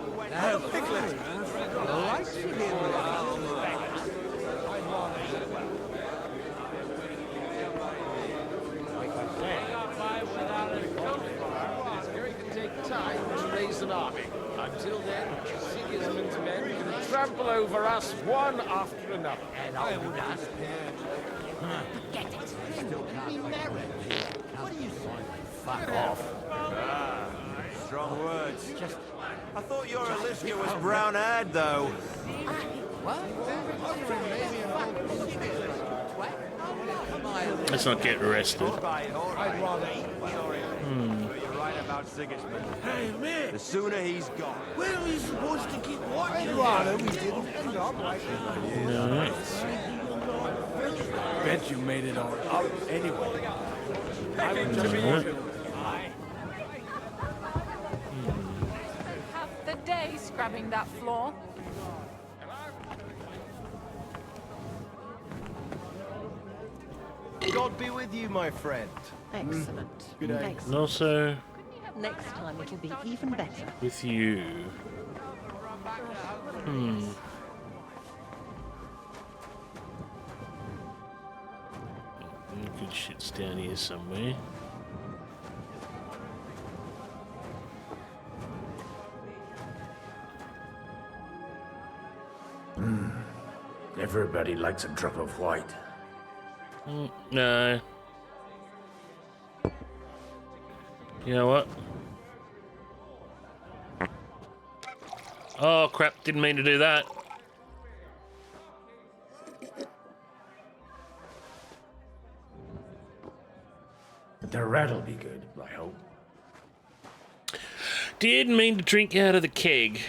J: Time to raise an army. Until then, Sigismund's men can trample over us one after another. And I would ask.
Q: Get it. Still can't be married. What do you say?
E: Fuck off. Strong words. I thought your Alicia was brown-haired, though.
A: Let's not get arrested.
J: I'd rather eat.
E: You're right about Sigismund.
R: Hey, man.
E: The sooner he's gone.
R: Where are we supposed to keep watching?
J: I'd rather we didn't end up like
A: Nice.
F: Bet you made it all up anyway.
J: I would just
T: Half the day scrubbing that floor.
E: God be with you, my friend.
U: Excellent.
E: Good day.
A: And also
U: Next time it'll be even better.
A: with you. Good shit's down here somewhere.
F: Everybody likes a drop of white.
A: No. You know what? Oh crap, didn't mean to do that.
F: The rat'll be good, I hope.
A: Didn't mean to drink out of the keg.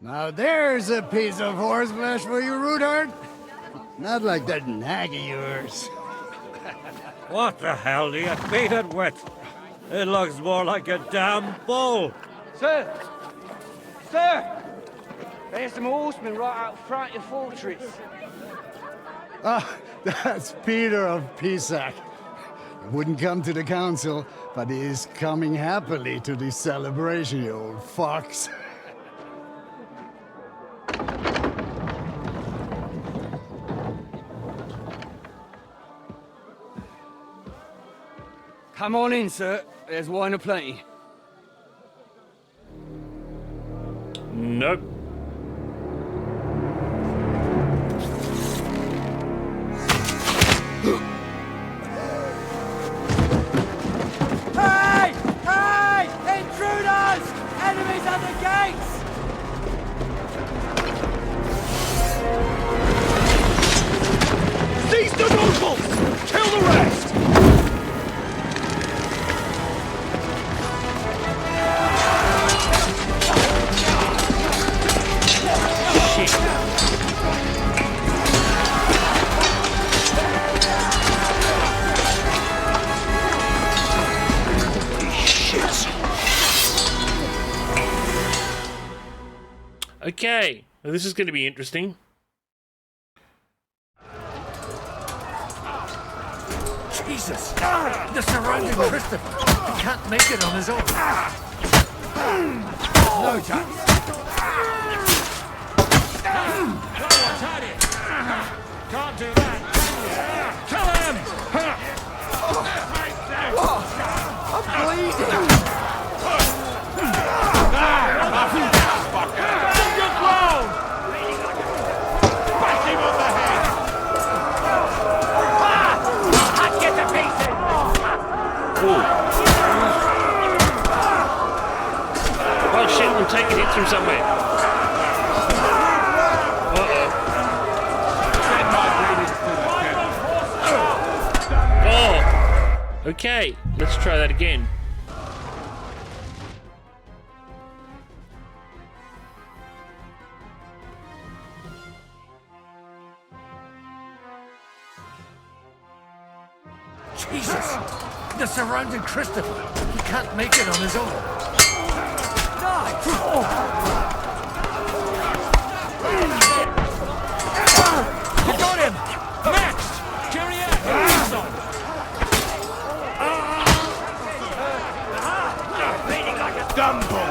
B: Now there's a piece of horseflesh for you, Rudart. Not like that nag of yours.
E: What the hell do you feed it with? It looks more like a damn bull.
V: Sir! Sir! There's some horsemen right out front of the fortress.
B: Ah, that's Peter of Pisac. He wouldn't come to the council, but he is coming happily to the celebration, you old fox.
V: Come on in, sir. There's wine aplenty.
A: Nope.
V: Hey! Hey! Intruders! Enemies at the gates!
I: Seize the nobles! Kill the rest!
A: Okay, well, this is going to be interesting.
F: Jesus! The surrounding Christopher! He can't make it on his own! No chance!
E: Can't do that! Kill him!
R: I'm bleeding!
A: Oh shit, we'll take a hit from somewhere. Oh! Okay, let's try that again.
F: Jesus! The surrounding Christopher! He can't make it on his own!
E: You got him! Next! Marionette!
R: Bleeding like a dumbo!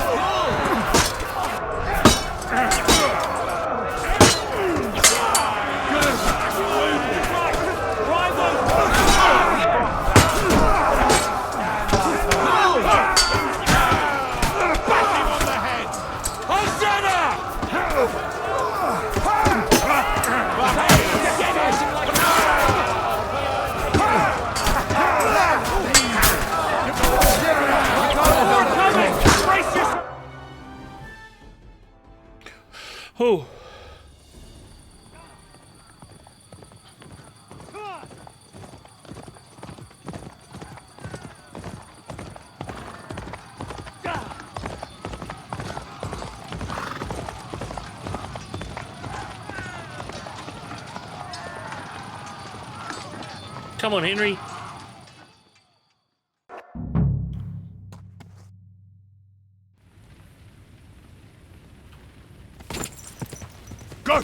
A: Oh. Come on, Henry.
I: Go!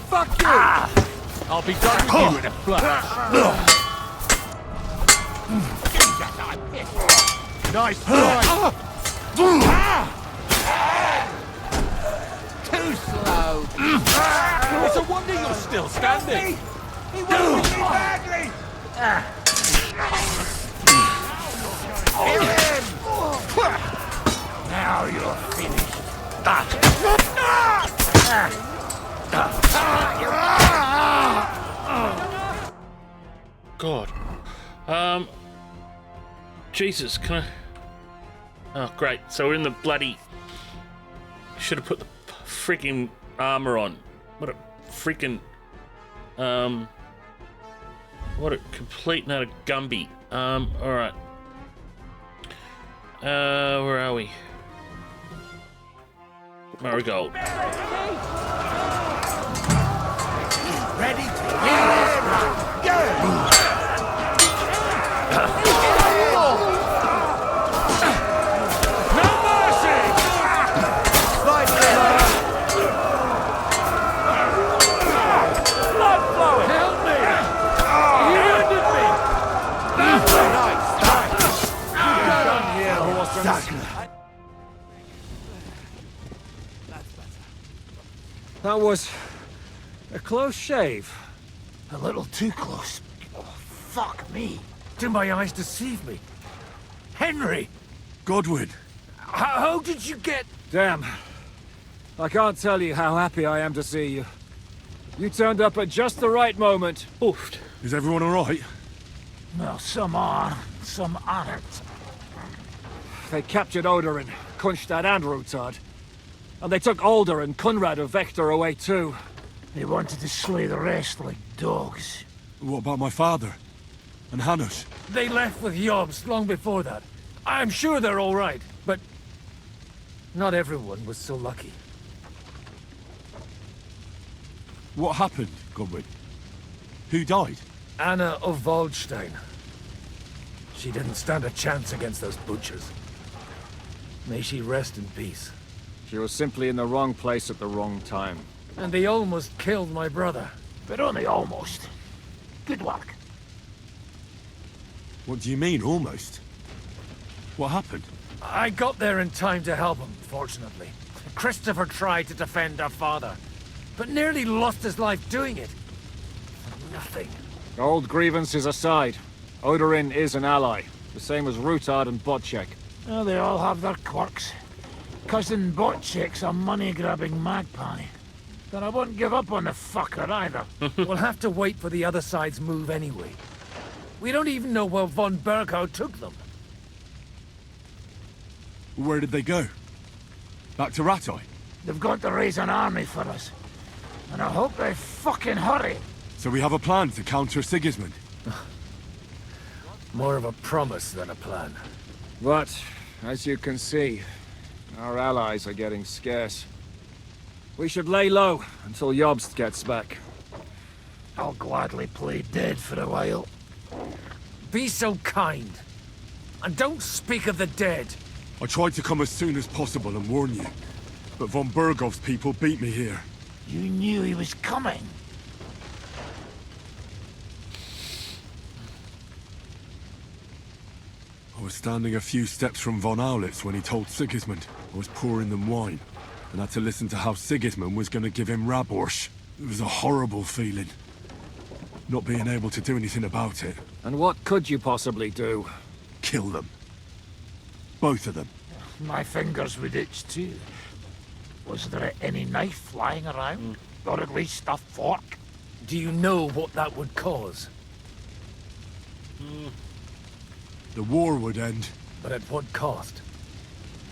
E: Fuck you! I'll be done with you in a flash.
I: Nice try!
E: Too slow. It's a wonder you're still standing.
R: He wanted me badly! Kill him! Now you're finished.
A: God. Jesus, can I... Oh, great. So we're in the bloody... Should have put the freaking armor on. What a freaking... What a complete and utter Gumby. Alright. Where are we? Marigold.
R: Ready to go!
E: No mercy!
R: Blood flowing!
E: Help me! He wounded me!
R: Nice!
E: Done here, Horstons. That was a close shave.
F: A little too close. Oh, fuck me. Do my eyes deceive me? Henry!
P: Godwin!
F: How did you get...
E: Damn. I can't tell you how happy I am to see you. You turned up at just the right moment.
A: Oof.
P: Is everyone alright?
F: Well, some are, some aren't.
E: They captured Oder in Kunstad and Rutard. And they took Alder and Conrad of Vector away too.
F: They wanted to slay the rest like dogs.
P: What about my father? And Hanush?
F: They left with Yobs long before that. I'm sure they're all right, but not everyone was so lucky.
P: What happened, Godwin? Who died?
F: Anna of Waldstein. She didn't stand a chance against those butchers. May she rest in peace.
E: She was simply in the wrong place at the wrong time.
F: And they almost killed my brother.
D: But only almost. Good work.
P: What do you mean, almost? What happened?
F: I got there in time to help him, fortunately. Christopher tried to defend our father, but nearly lost his life doing it. For nothing.
E: Old grievances aside, Odorin is an ally, the same as Rutard and Bocek.
D: Well, they all have their quirks. Cousin Bocek's a money-grabbing magpie. But I won't give up on the fucker either.
F: We'll have to wait for the other side's move anyway. We don't even know where von Bergau took them.
P: Where did they go? Back to Rattay?
D: They've got to raise an army for us. And I hope they fucking hurry.
P: So we have a plan to counter Sigismund?
F: More of a promise than a plan.
E: But, as you can see, our allies are getting scarce. We should lay low until Jobst gets back.
D: I'll gladly play dead for a while.
F: Be so kind. And don't speak of the dead.
P: I tried to come as soon as possible and warn you. But von Bergov's people beat me here.
D: You knew he was coming.
P: I was standing a few steps from von Aulitz when he told Sigismund I was pouring them wine, and had to listen to how Sigismund was going to give him Raborsch. It was a horrible feeling. Not being able to do anything about it.
E: And what could you possibly do?
P: Kill them. Both of them.
D: My fingers would itch too. Was there any knife lying around? Or at least a fork?
F: Do you know what that would cause?
P: The war would end.
F: But at what cost?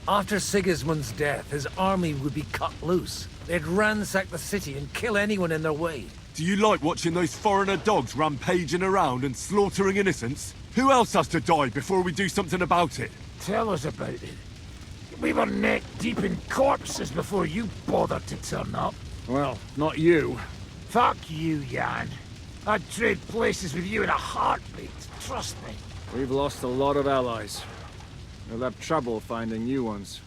F: After Sigismund's death, his army would be cut loose. They'd ransack the city and kill anyone in their way.
P: Do you like watching those foreigner dogs rampaging around and slaughtering innocents? Who else has to die before we do something about it?
D: Tell us about it. We were neck deep in corpses before you bothered to turn up.
E: Well, not you.
D: Fuck you, Jan. I'd trade places with you in a heartbeat, trust me.
E: We've lost a lot of allies. We'll have trouble finding new ones.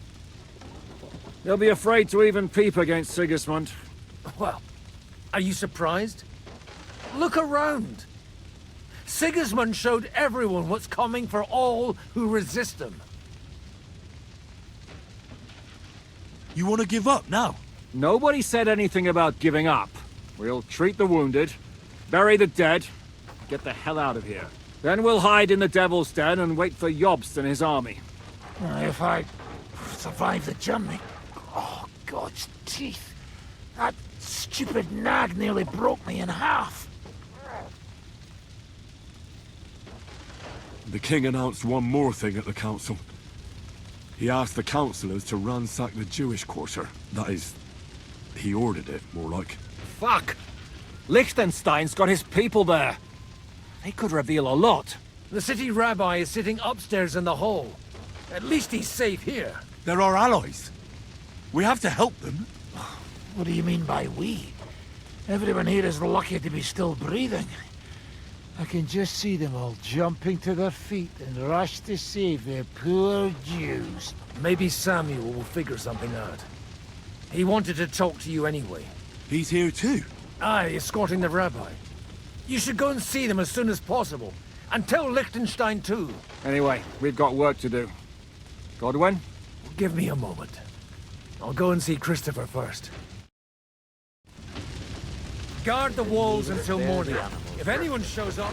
E: They'll be afraid to even peep against Sigismund.
F: Well, are you surprised? Look around. Sigismund showed everyone what's coming for all who resist him.
P: You want to give up now?
E: Nobody said anything about giving up. We'll treat the wounded, bury the dead, get the hell out of here. Then we'll hide in the Devil's Den and wait for Jobst and his army.
D: If I survive the journey... Oh, God's teeth. That stupid nag nearly broke me in half.
P: The king announced one more thing at the council. He asked the councillors to ransack the Jewish quarter. That is, he ordered it, more like.
E: Fuck! Liechtenstein's got his people there. They could reveal a lot.
F: The city rabbi is sitting upstairs in the hall. At least he's safe here.
P: They're our allies. We have to help them.
D: What do you mean by we? Everyone here is lucky to be still breathing. I can just see them all jumping to their feet and rush to save their poor Jews.
F: Maybe Samuel will figure something out. He wanted to talk to you anyway.
P: He's here too?
F: Aye, escorting the rabbi. You should go and see them as soon as possible. And tell Liechtenstein too.
E: Anyway, we've got work to do. Godwin?
F: Give me a moment. I'll go and see Christopher first. Guard the walls until morning. If anyone shows up,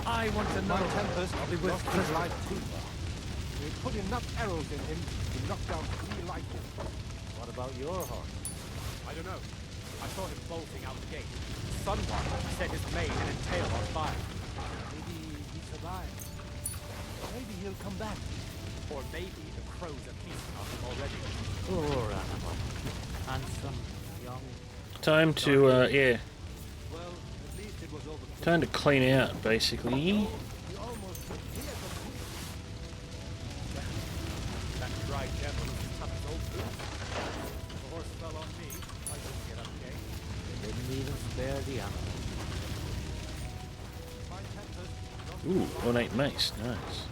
F: I want to know. I'll be with Christopher.
G: We put enough arrows in him to knock down 3 lightning.
M: What about your horse?
G: I don't know. I saw him bolting out the gate. Someone set his mane and his tail on fire. Maybe he survived. Maybe he'll come back. Or maybe the crows are feasting on him already.
M: Poor animal. Handsome, young.
A: Time to, yeah.
G: Well, at least it was over.
A: Time to clean out, basically.
G: That dry devil is tough as old boots. The horse fell on me. I couldn't get up again.
M: Didn't
C: even spare the animals.
A: Ooh, ornate mace, nice.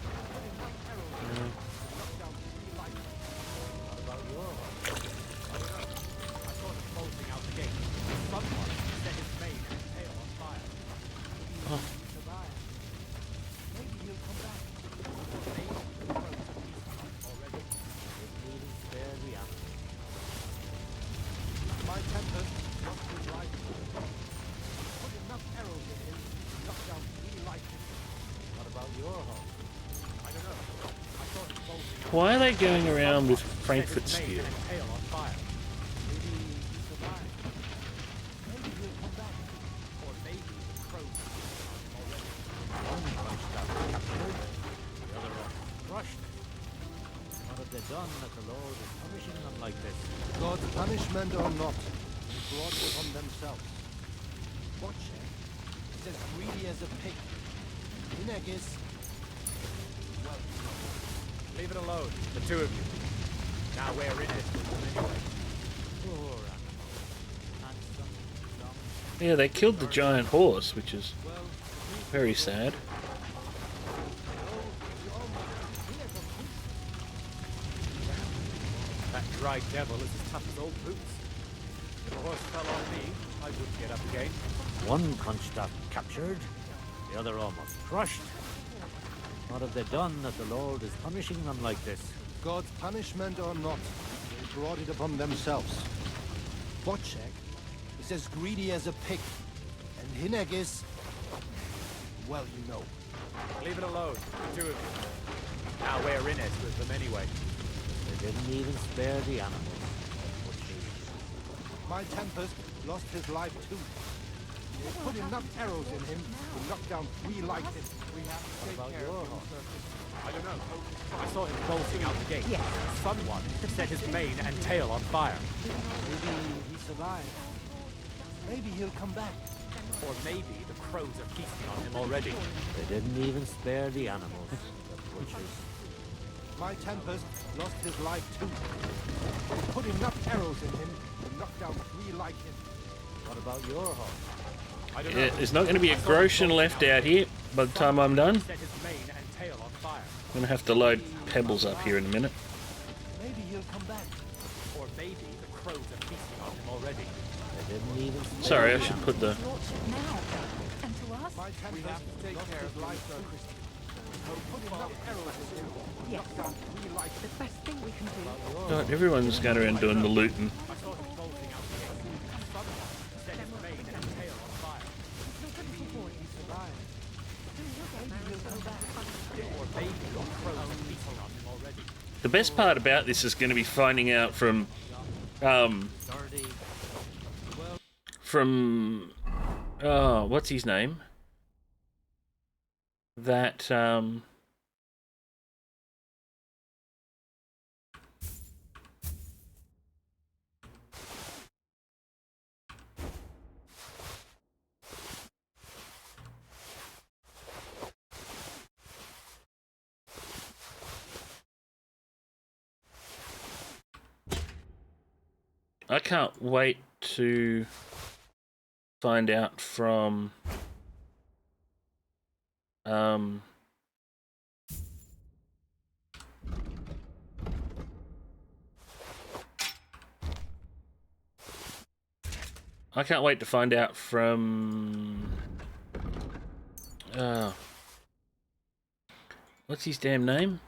A: Why are they going around with Frankfurt steel?
C: God's punishment or not, they brought it upon themselves. Watch it. It's as greedy as a pig. Inagis. Well,
G: Leave it alone, the two of you. Now we're in it with them anyway.
C: poor animal. Handsome, dumb.
A: Yeah, they killed the giant horse, which is very sad.
G: That dry devil is as tough as old boots. If a horse fell on me, I wouldn't get up again.
C: One Kronstadt captured, the other almost crushed. What have they done that the Lord is punishing them like this? God's punishment or not, they brought it upon themselves. Wojciech is as greedy as a pig, and Hinegis, well, you know.
G: Leave it alone, the two of you. Now we're in it with them anyway.
C: They didn't even spare the animals. My Tempest lost his life too. They put enough arrows in him to knock down 3 like him. We have to take care of him.
G: I don't know. I saw him bolting out the gate.
U: Yes.
G: Someone set his mane and tail on fire.
C: Maybe he survived. Maybe he'll come back.
G: Or maybe the crows are feasting on him already.
C: They didn't even spare the animals. The butchers. My Tempest lost his life too. They put enough arrows in him to knock down 3 like him. What about your horse?
G: I don't
A: Yeah,
G: know.
A: there's not going to be a Groshen left out here by the time I'm done.
G: Set his mane and tail on fire.
A: I'm going to have to load pebbles up here in a minute.
C: Maybe he'll come back.
G: Or maybe the crows are feasting on him already.
C: They didn't even spare
A: Sorry, I
C: the
A: should put the...
U: Now, and to us?
C: My Tempest we have to take care of life, though, Christy. Put enough arrows in him to knock down 3 like him.
U: The best thing we can do.
A: God, everyone's going around doing the looting.
G: I saw him bolting out the gate. Someone set his mane and tail on fire. Or maybe the crows are feasting on him already.
A: The best part about this is going to be finding out from what's his name? That, I can't wait to find out from I can't wait to find out from what's his damn name?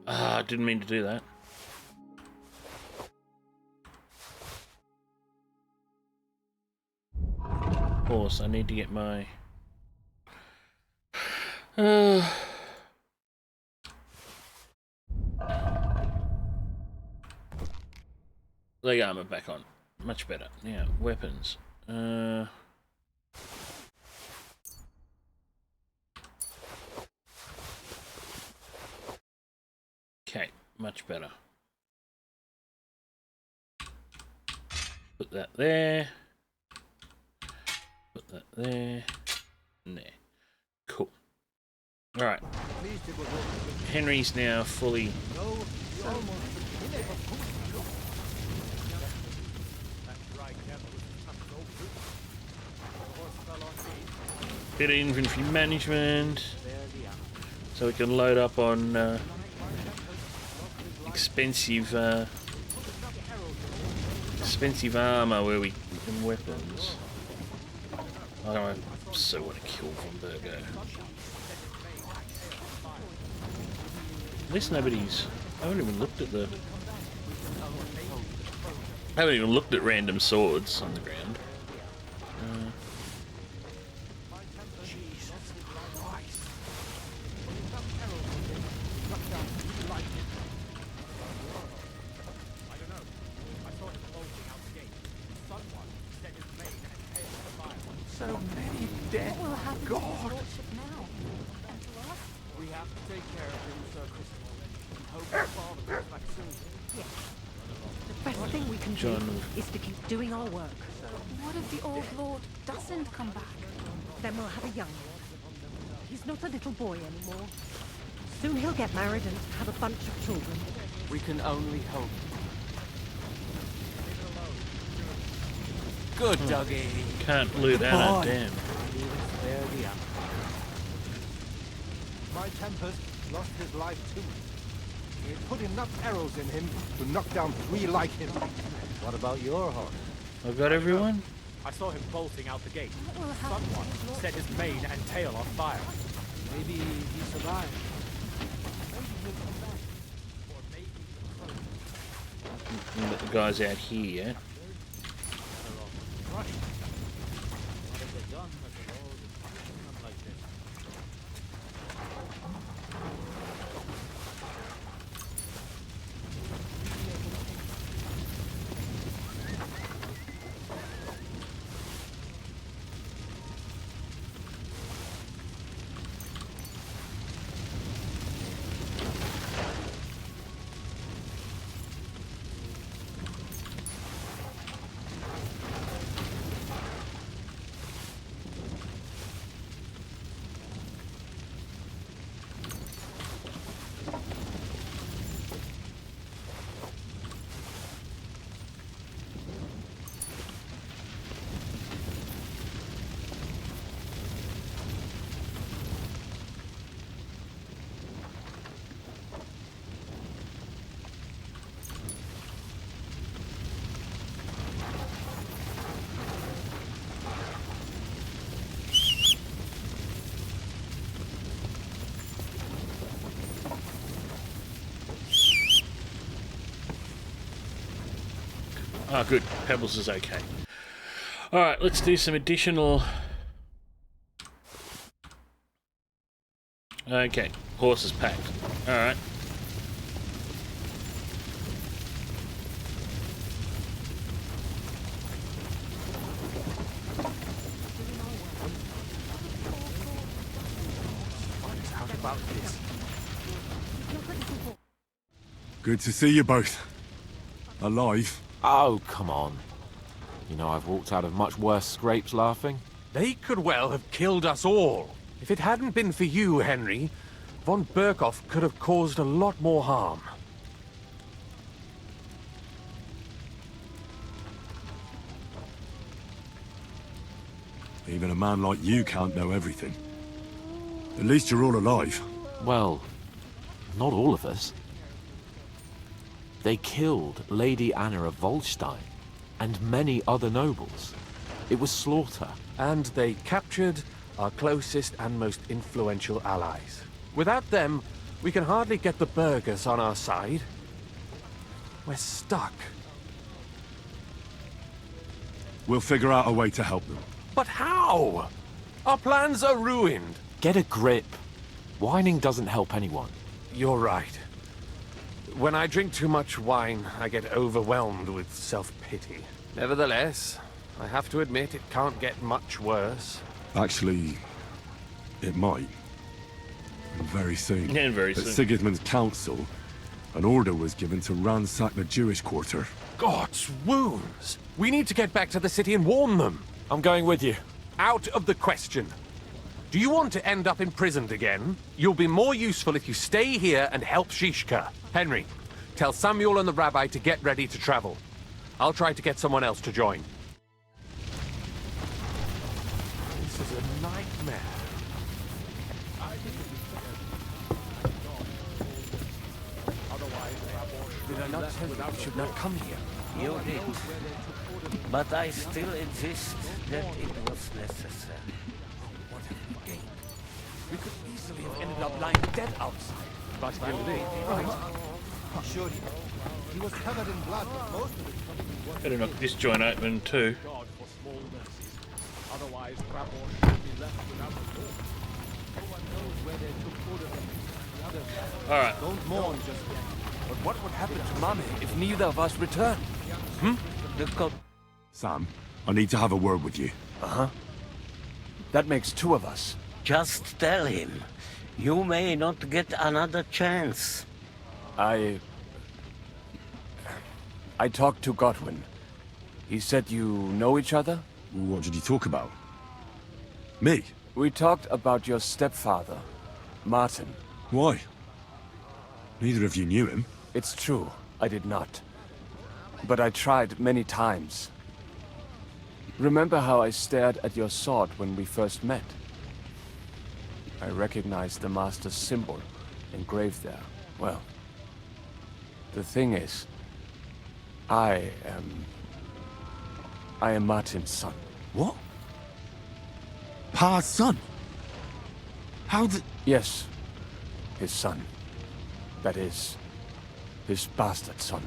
A: I didn't mean to do that. Of course, I need to get my... leg armor back on. Much better. Yeah, weapons. Much better. Put that there. Put that there. And there. Cool. Alright. Henry's now fully... Bit of inventory management. So we can load up on expensive armor where we can weapons. I so want to kill Von Burgo. At least nobody's... I haven't even looked at the... I haven't even looked at random swords on the ground.
J: So many dead.
T: What will happen
J: God.
T: to the lordship now? And to us?
K: We have to take care of him, Sir Christopher. And hope his father comes back soon.
H: Yes. The best thing we can do is to keep doing our work.
T: What if the old lord doesn't come back?
H: Then we'll have a young one. He's not a little boy anymore. Soon he'll get married and have a bunch of children.
K: We can only hope. Good, Dougie.
A: Can't loot Anna, damn.
C: My Tempest lost his life too. He had put enough arrows in him to knock down 3 like him. What about your horse?
A: I've got everyone?
G: I saw him bolting out the gate.
T: What will happen
G: Someone
T: to his lord?
G: set his mane and tail on fire.
C: Maybe he survived.
A: Let the guys out here, yeah? Oh, good. Pebbles is okay. Alright, let's do some additional... Okay, horse is packed. Alright.
P: Good to see you both. Alive.
M: Oh, come on. You know I've walked out of much worse scrapes laughing.
J: They could well have killed us all. If it hadn't been for you, Henry, von Berkhoff could have caused a lot more harm.
P: Even a man like you can't know everything. At least you're all alive.
M: Well, not all of us. They killed Lady Anna of Volstein and many other nobles. It was slaughter.
J: And they captured our closest and most influential allies. Without them, we can hardly get the burghers on our side. We're stuck.
P: We'll figure out a way to help them.
J: But how? Our plans are ruined.
M: Get a grip. Whining doesn't help anyone.
J: You're right. When I drink too much wine, I get overwhelmed with self-pity. Nevertheless, I have to admit it can't get much worse.
P: Actually, it might. And very soon.
A: Yeah, very
P: At
A: soon.
P: Sigismund's council, An order was given to ransack the Jewish quarter.
L: God's wounds! We need to get back to the city and warn them.
E: I'm going with you.
L: Out of the question. Do you want to end up imprisoned again? You'll be more useful if you stay here and help Shishka. Henry, tell Samuel and the rabbi to get ready to travel. I'll try to get someone else to join. This is a nightmare.
K: Did I not tell you you should not come here?
N: You did. But I still insist that it was necessary.
K: What have we gained? We could easily have ended up lying dead outside.
L: But he'll leave, right?
C: Should he was covered in blood, but most of it probably
A: Better knock this joint open too.
G: God for small mercies. Otherwise, Rabor should be left without a door. No one knows where they took order from the others.
A: Alright.
C: Don't mourn just yet.
K: But what would happen to Mommy if neither of us return?
P: Sam, I need to have a word with you.
K: Uh-huh. That makes two of us.
N: Just tell him. You may not get another chance.
K: I talked to Godwin. He said you know each other?
P: What did you talk about? Me?
K: We talked about your stepfather, Martin.
P: Why? Neither of you knew him.
K: It's true, I did not. But I tried many times. Remember how I stared at your sword when we first met? I recognized the Master's symbol engraved there. Well, the thing is, I am Martin's son.
P: What? Pa's son? How did...
K: Yes, his son. That is, his bastard son.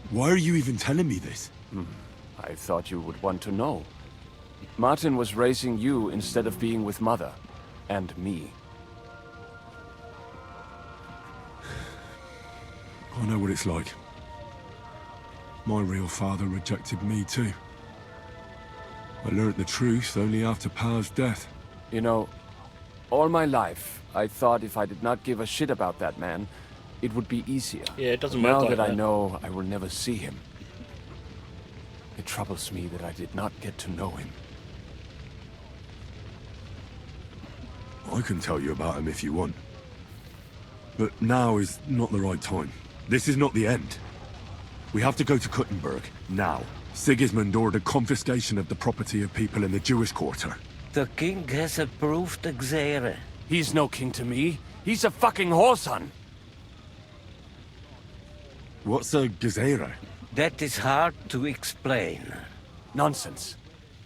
P: Why are you even telling me this?
K: I thought you would want to know. Martin was raising you instead of being with Mother. And me.
P: I know what it's like. My real father rejected me too. I learnt the truth only after Pa's death.
K: You know, all my life, I thought if I did not give a shit about that man, it would be easier.
A: Yeah, it doesn't work
K: now
A: like
K: that I
A: that.
K: know I will never see him. It troubles me that I did not get to know him.
P: I can tell you about him if you want. But now is not the right time. This is not the end. We have to go to Kuttenberg, now. Sigismund ordered confiscation of the property of people in the Jewish quarter.
N: The king has approved Xere.
K: He's no king to me. He's a fucking whoreson.
P: What's a Gezerah?
N: That is hard to explain.
K: Nonsense.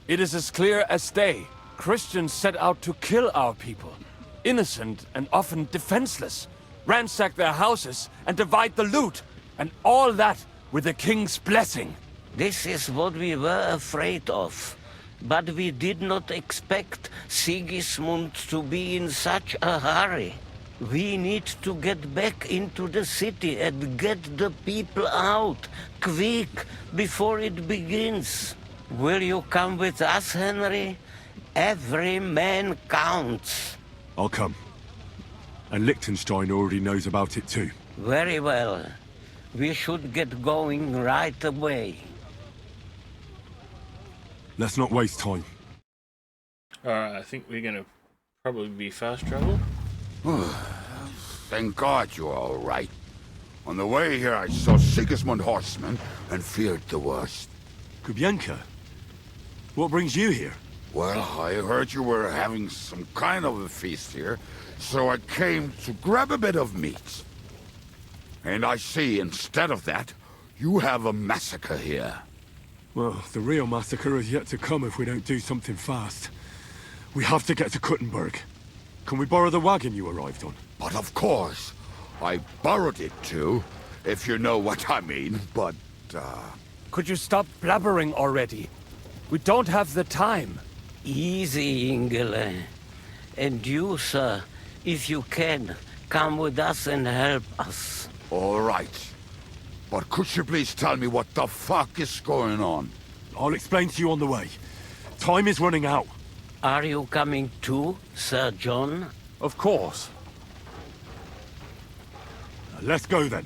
K: It is as clear as day. Christians set out to kill our people. Innocent and often defenseless. Ransack their houses and divide the loot. And all that with the king's blessing.
N: This is what we were afraid of. But we did not expect Sigismund to be in such a hurry. We need to get back into the city and get the people out, quick, before it begins. Will you come with us, Henry? Every man counts.
P: I'll come. And Liechtenstein already knows about it too.
N: Very well. We should get going right away.
P: Let's not waste time.
A: Alright, I think we're gonna probably be fast travel.
W: Thank God you're all right. On the way here, I saw Sigismund horsemen and feared the worst.
P: Kubienka? What brings you here?
W: Well, I heard you were having some kind of a feast here, so I came to grab a bit of meat. And I see, instead of that, you have a massacre here.
P: Well, the real massacre is yet to come if we don't do something fast. We have to get to Kuttenberg. Can we borrow the wagon you arrived on?
W: But of course. I borrowed it too, if you know what I mean, but,
K: Could you stop blabbering already? We don't have the time.
N: Easy, Ingele. And you, sir, if you can, come with us and help us.
W: All right. But could you please tell me what the fuck is going on?
P: I'll explain to you on the way. Time is running out.
N: Are you coming too, Sir John?
L: Of course.
P: Let's go then.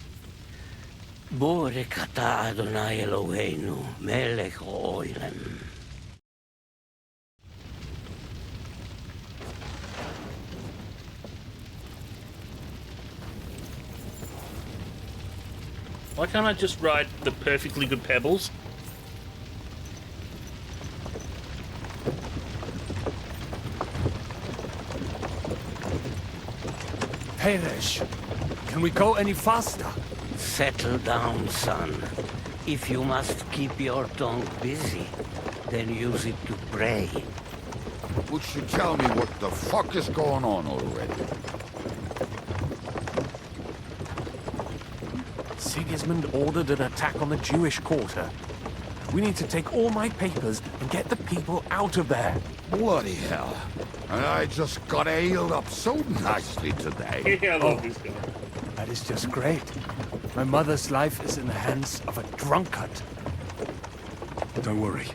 N: Borekata Adonai Eloheinu, melech ha'olam.
A: Why can't I just ride the perfectly good pebbles?
F: Perish. Can we go any faster?
N: Settle down, son. If you must keep your tongue busy, then use it to pray.
W: Would you tell me what the fuck is going on already?
L: Sigismund ordered an attack on the Jewish quarter. We need to take all my papers and get the people out of there.
W: Bloody hell. And I just got ailed up so nicely today.
A: I love this guy.
F: That is just great. My mother's life is in the hands of a drunkard.
P: Don't worry.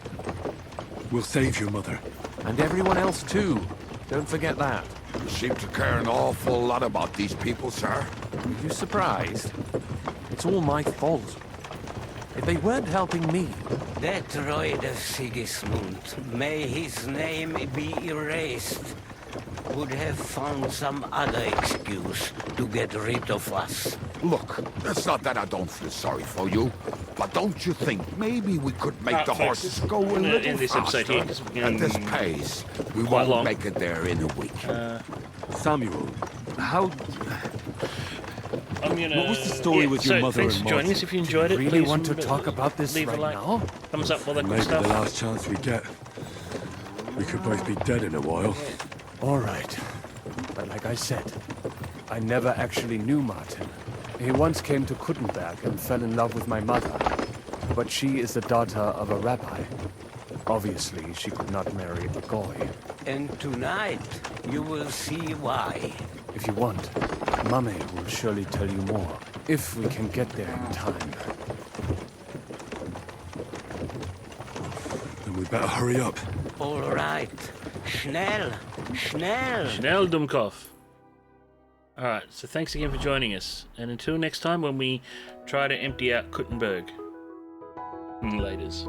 P: We'll save your mother.
L: And everyone else too. Don't forget that.
W: You seem to care an awful lot about these people, sir.
L: Are you surprised? It's all my fault. If they weren't helping me...
N: That droid of Sigismund, may his name be erased, would have found some other excuse to get rid of us.
W: Look, it's not that I don't feel sorry for you, but don't you think maybe we could make the horses go a little faster? At this pace, we won't make it there in a week.
P: Samuel, how...
A: I'm gonna,
P: what was the story with your mother
A: thanks
P: and
A: for joining
P: Martin?
A: us. If you enjoyed it,
F: really
A: please
F: want to talk about this
A: leave
F: right
A: a like,
F: now?
A: thumbs up, all that good
P: Maybe
A: stuff.
P: the last chance we get. We could both be dead in a while.
F: All right. But like I said, I never actually knew Martin. He once came to Kuttenberg and fell in love with my mother. But she is the daughter of a rabbi. Obviously, she could not marry a goy.
N: And tonight, you will see why.
F: If you want, Mummy will surely tell you more, if we can get there in time.
P: Then we better hurry up.
N: All right. Schnell! Schnell!
A: Schnell, Dummkopf. Alright, so thanks again for joining us. And until next time when we try to empty out Kuttenberg. Laters.